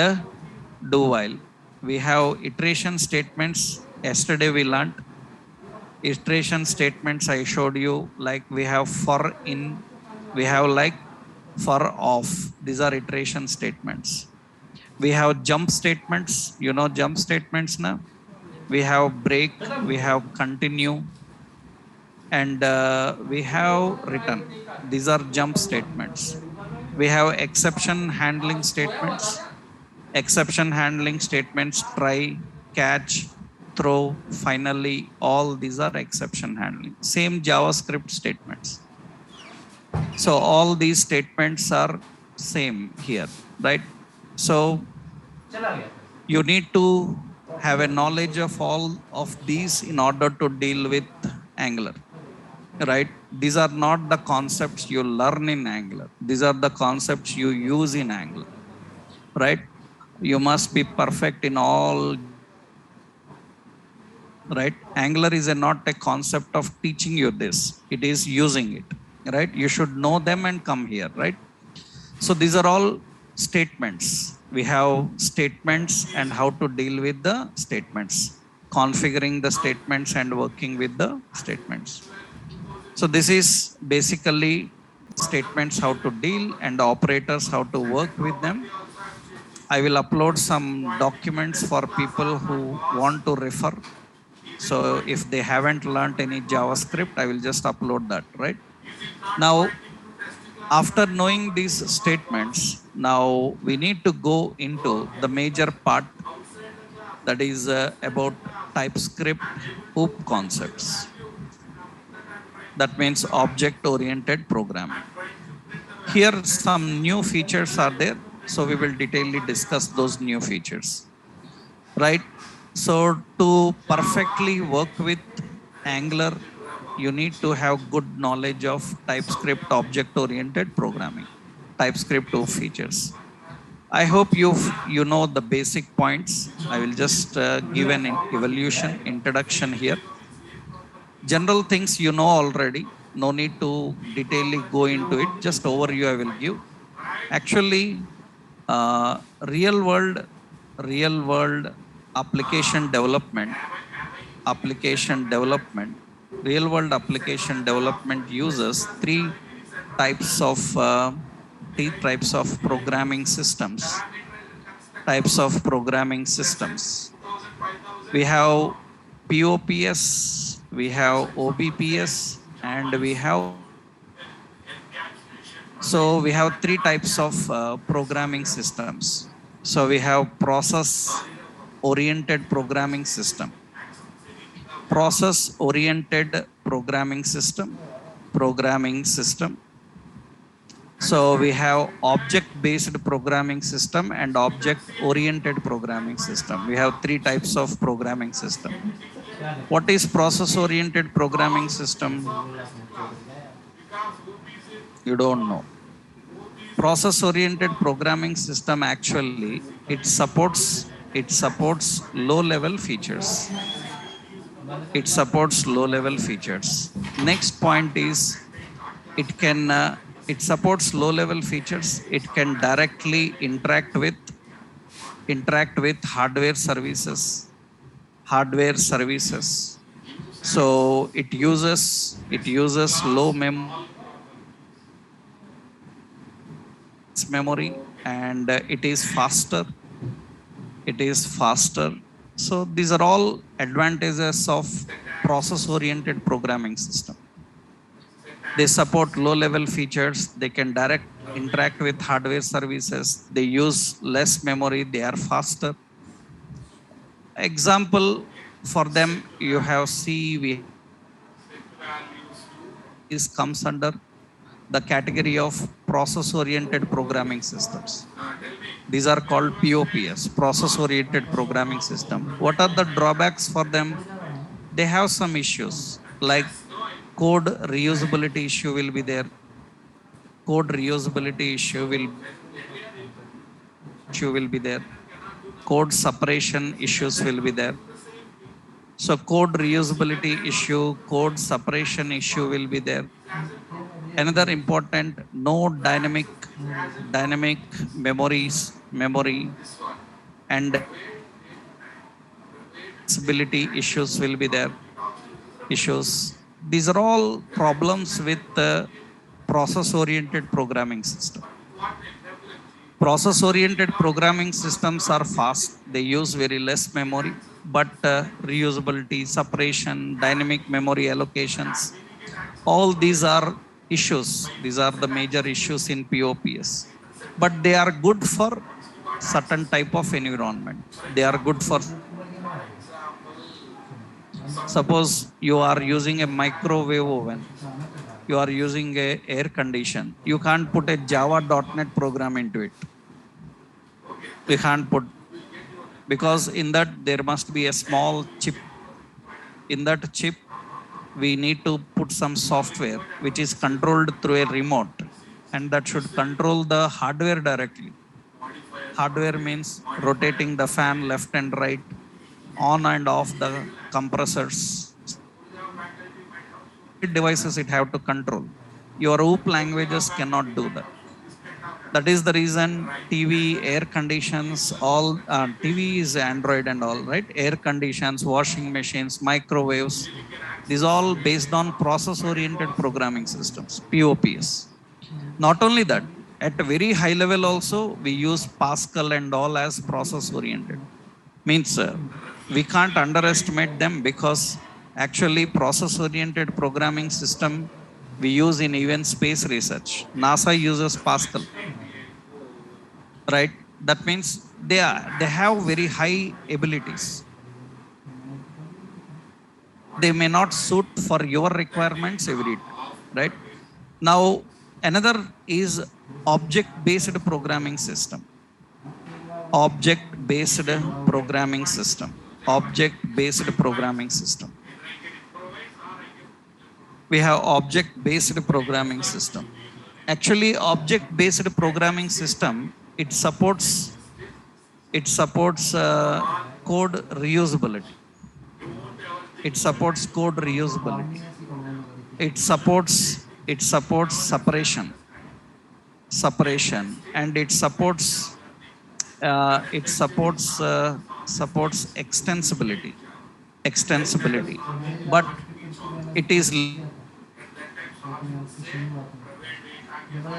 do while. We have iteration statements. Yesterday we learned iteration statements. I showed you, like we have for in, we have like for off. These are iteration statements. We have jump statements. You know jump statements now. We have break, we have continue, and we have return. These are jump statements. We have exception handling statements. Exception handling statements, try, catch, throw, finally, all these are exception handling. Same JavaScript statements. So all these statements are same here, right? So you need to have a knowledge of all of these in order to deal with Angular, right? These are not the concepts you learn in Angular. These are the concepts you use in Angular, right? You must be perfect in all, right? Angular is not a concept of teaching you this. It is using it, right? You should know them and come here, right? So these are all statements. We have statements and how to deal with the statements, configuring the statements and working with the statements. So this is basically statements, how to deal, and operators, how to work with them. I will upload some documents for people who want to refer. So if they haven't learned any JavaScript, I will just upload that, right? Now, after knowing these statements, now we need to go into the major part, that is about TypeScript hoop concepts. That means object-oriented programming. Here some new features are there. So we will detailedly discuss those new features, right? So to perfectly work with Angular, you need to have good knowledge of TypeScript object-oriented programming, TypeScript 2 features. I hope you know the basic points. I will just give an evolution introduction here. General things you know already. No need to detailedly go into it. Just overview I will give. Actually, uh, real world, real world application development, application development, real world application development uses three types of programming systems. Types of programming systems. We have POPS, we have OBPS, and we have So we have three types of programming systems. So we have process oriented programming system, process oriented programming system. So we have object based programming system and object oriented programming system. We have three types of programming system. What is process oriented programming system? You don't know. Process oriented programming system, actually it supports low level features. It supports low level features. Next point is it can it supports low level features. It can directly interact with hardware services. So it uses low memory, and it is faster. So these are all advantages of process oriented programming system. They support low level features, they can direct interact with hardware services, they use less memory, they are faster. Example for them, you have C, we is comes under the category of process oriented programming systems. These are called POPs, process oriented programming system. What are the drawbacks for them? They have some issues like code reusability issue will be there. Code reusability issue will be there. Code separation issues will be there. So code reusability issue, code separation issue will be there. Another important, no dynamic memory and accessibility issues will be there. Issues. These are all problems with the process oriented programming system. Process oriented programming systems are fast, they use very less memory, but reusability, separation, dynamic memory allocations, all these are issues. These are the major issues in POPs, but they are good for certain type of environment. They are good for, suppose you are using a microwave oven, you are using a air condition, you can't put a Java.NET program into it. We can't put, because in that there must be a small chip. In that chip we need to put some software which is controlled through a remote, and that should control the hardware directly. Hardware means rotating the fan left and right, on and off the compressors. Devices it have to control. Your OOP languages cannot do that. That is the reason TV, air conditions, all TV is Android and all, right? Air conditions, washing machines, microwaves, these all based on process oriented programming systems, POPs. Not only that, at a very high level also we use Pascal and all as process oriented. Means we can't underestimate them, because actually process oriented programming system we use in even space research. NASA uses Pascal, right? That means they have very high abilities. They may not suit for your requirements every time, right? Now another is object based programming system. Object based programming system. Object based programming system. We have object based programming system. Actually object based programming system, it supports code reusability. It supports code reusability. It supports separation, and it supports extensibility. But it is,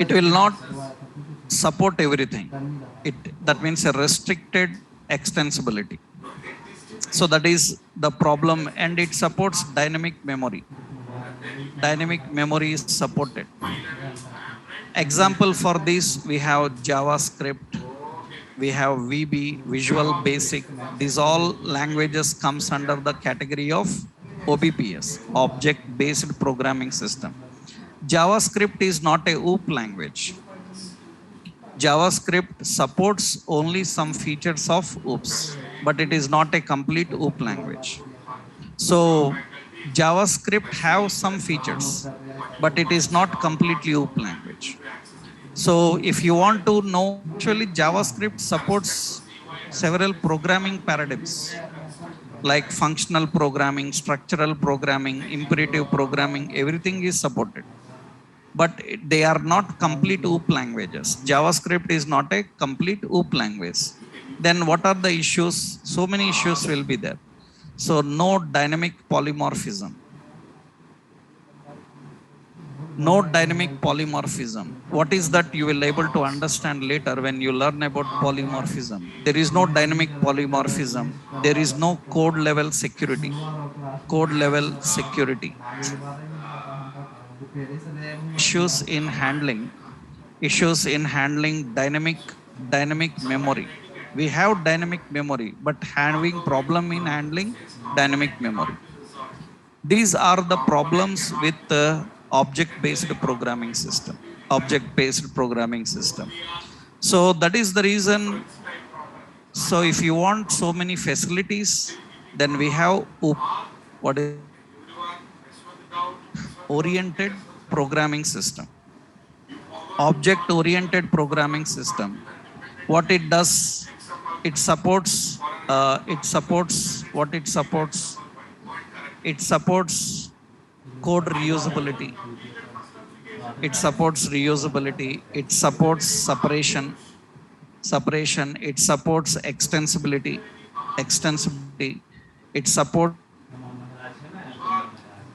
it will not support everything. It, that means a restricted extensibility. So that is the problem. And it supports dynamic memory. Dynamic memory is supported. Example for this, we have JavaScript, we have VB, Visual Basic. These all languages comes under the category of OBPS, Object Based Programming System. JavaScript is not a OOP language. JavaScript supports only some features of OOPs, but it is not a complete OOP language. So JavaScript have some features, but it is not completely OOP language. So if you want to know, actually JavaScript supports several programming paradigms like functional programming, structural programming, imperative programming, everything is supported. But they are not complete OOP languages. JavaScript is not a complete OOP language. Then what are the issues? So many issues will be there. So no dynamic polymorphism. No dynamic polymorphism. What is that? You will able to understand later when you learn about polymorphism. There is no dynamic polymorphism. There is no code level security. Code level security. Issues in handling dynamic memory. We have dynamic memory, but having problem in handling dynamic memory. These are the problems with the object based programming system. Object based programming system. So that is the reason. So if you want so many facilities, then we have what is oriented programming system. Object oriented programming system. What it does, it supports code reusability. It supports separation. It supports extensibility. It supports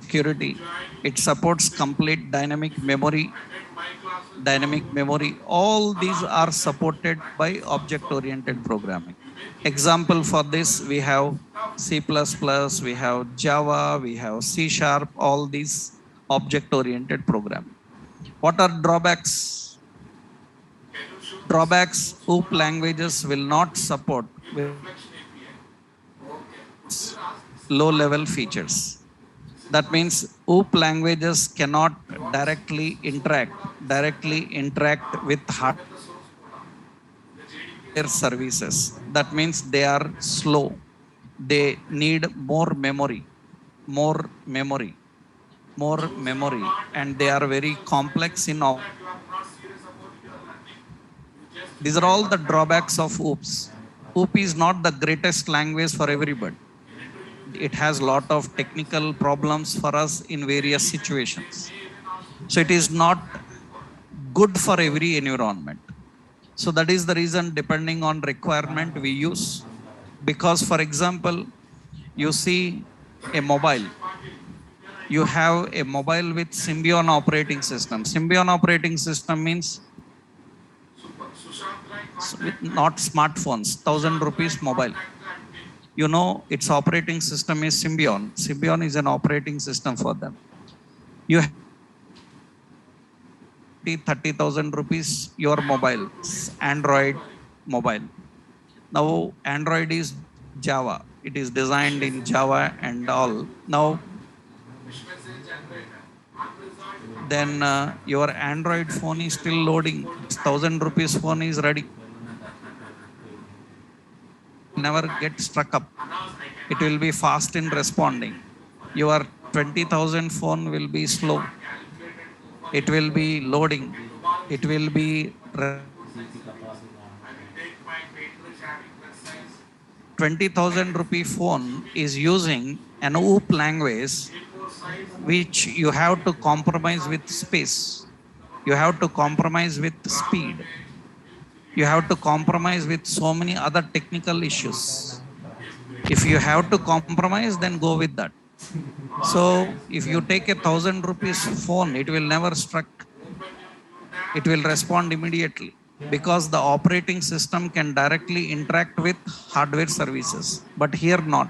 security. It supports complete dynamic memory. All these are supported by object oriented programming. Example for this, we have C++, we have Java, we have C#, all these object oriented programming. What are drawbacks? OOP languages will not support low level features. That means OOP languages cannot directly interact with hardware services. That means they are slow. They need more memory, and they are very complex in all. These are all the drawbacks of OOPs. OOP is not the greatest language for everybody. It has a lot of technical problems for us in various situations. So it is not good for every environment. So that is the reason, depending on requirement, we use. Because for example, you see a mobile. You have a mobile with Symbian operating system. Symbian operating system means not smartphones, 1,000 rupees mobile. You know, its operating system is Symbian. Symbian is an operating system for them. You have 30,000 rupees your mobile, Android mobile. Now Android is Java. It is designed in Java and all. Now then your Android phone is still loading. 1,000 rupees phone is ready. Never get struck up. It will be fast in responding. Your 20,000 phone will be slow. It will be loading. It will be 20,000 rupee phone is using an OOP language, which you have to compromise with space. You have to compromise with speed. You have to compromise with so many other technical issues. If you have to compromise, then go with that. So if you take a 1,000 rupees phone, it will never struck. It will respond immediately, because the operating system can directly interact with hardware services, but here not.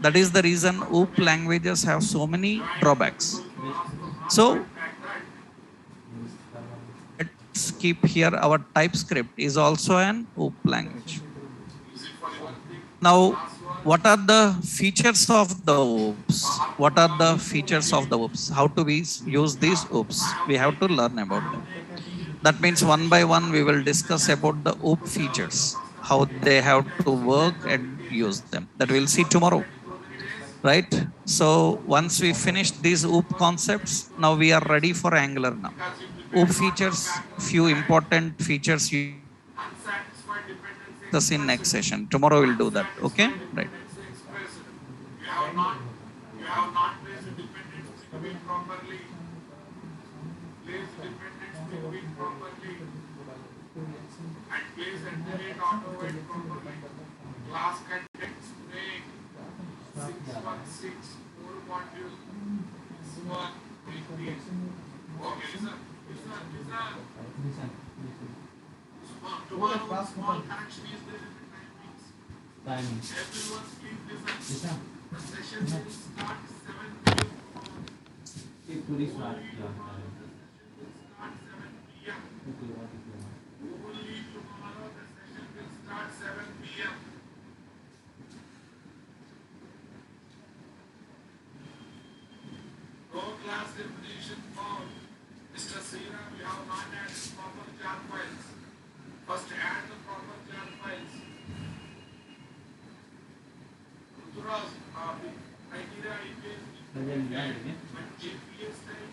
That is the reason OOP languages have so many drawbacks. So keep here our TypeScript is also an OOP language. Now, what are the features of the OOPs? What are the features of the OOPs? How to we use these OOPs? We have to learn about them. That means one by one we will discuss about the OOP features, how they have to work and use them. That we'll see tomorrow, right? So once we finish these OOP concepts, now we are ready for Angular now. OOP features, few important features you discuss in next session. Tomorrow we'll do that. Okay, right? You have not placed a dependency between properly. Place dependency between properly. And place and delete auto wait properly. Class context make 616 4 module 118. Okay, listen. Tomorrow small correction is there in the timings. Everyone please listen. The session will start 7 p.m. Only tomorrow the session will start 7 p.m. Only tomorrow the session will start 7 p.m. No class definition found. Mr. Sira, we have not added proper jar files. First add the proper jar files. Ruturas, criteria is but JPS type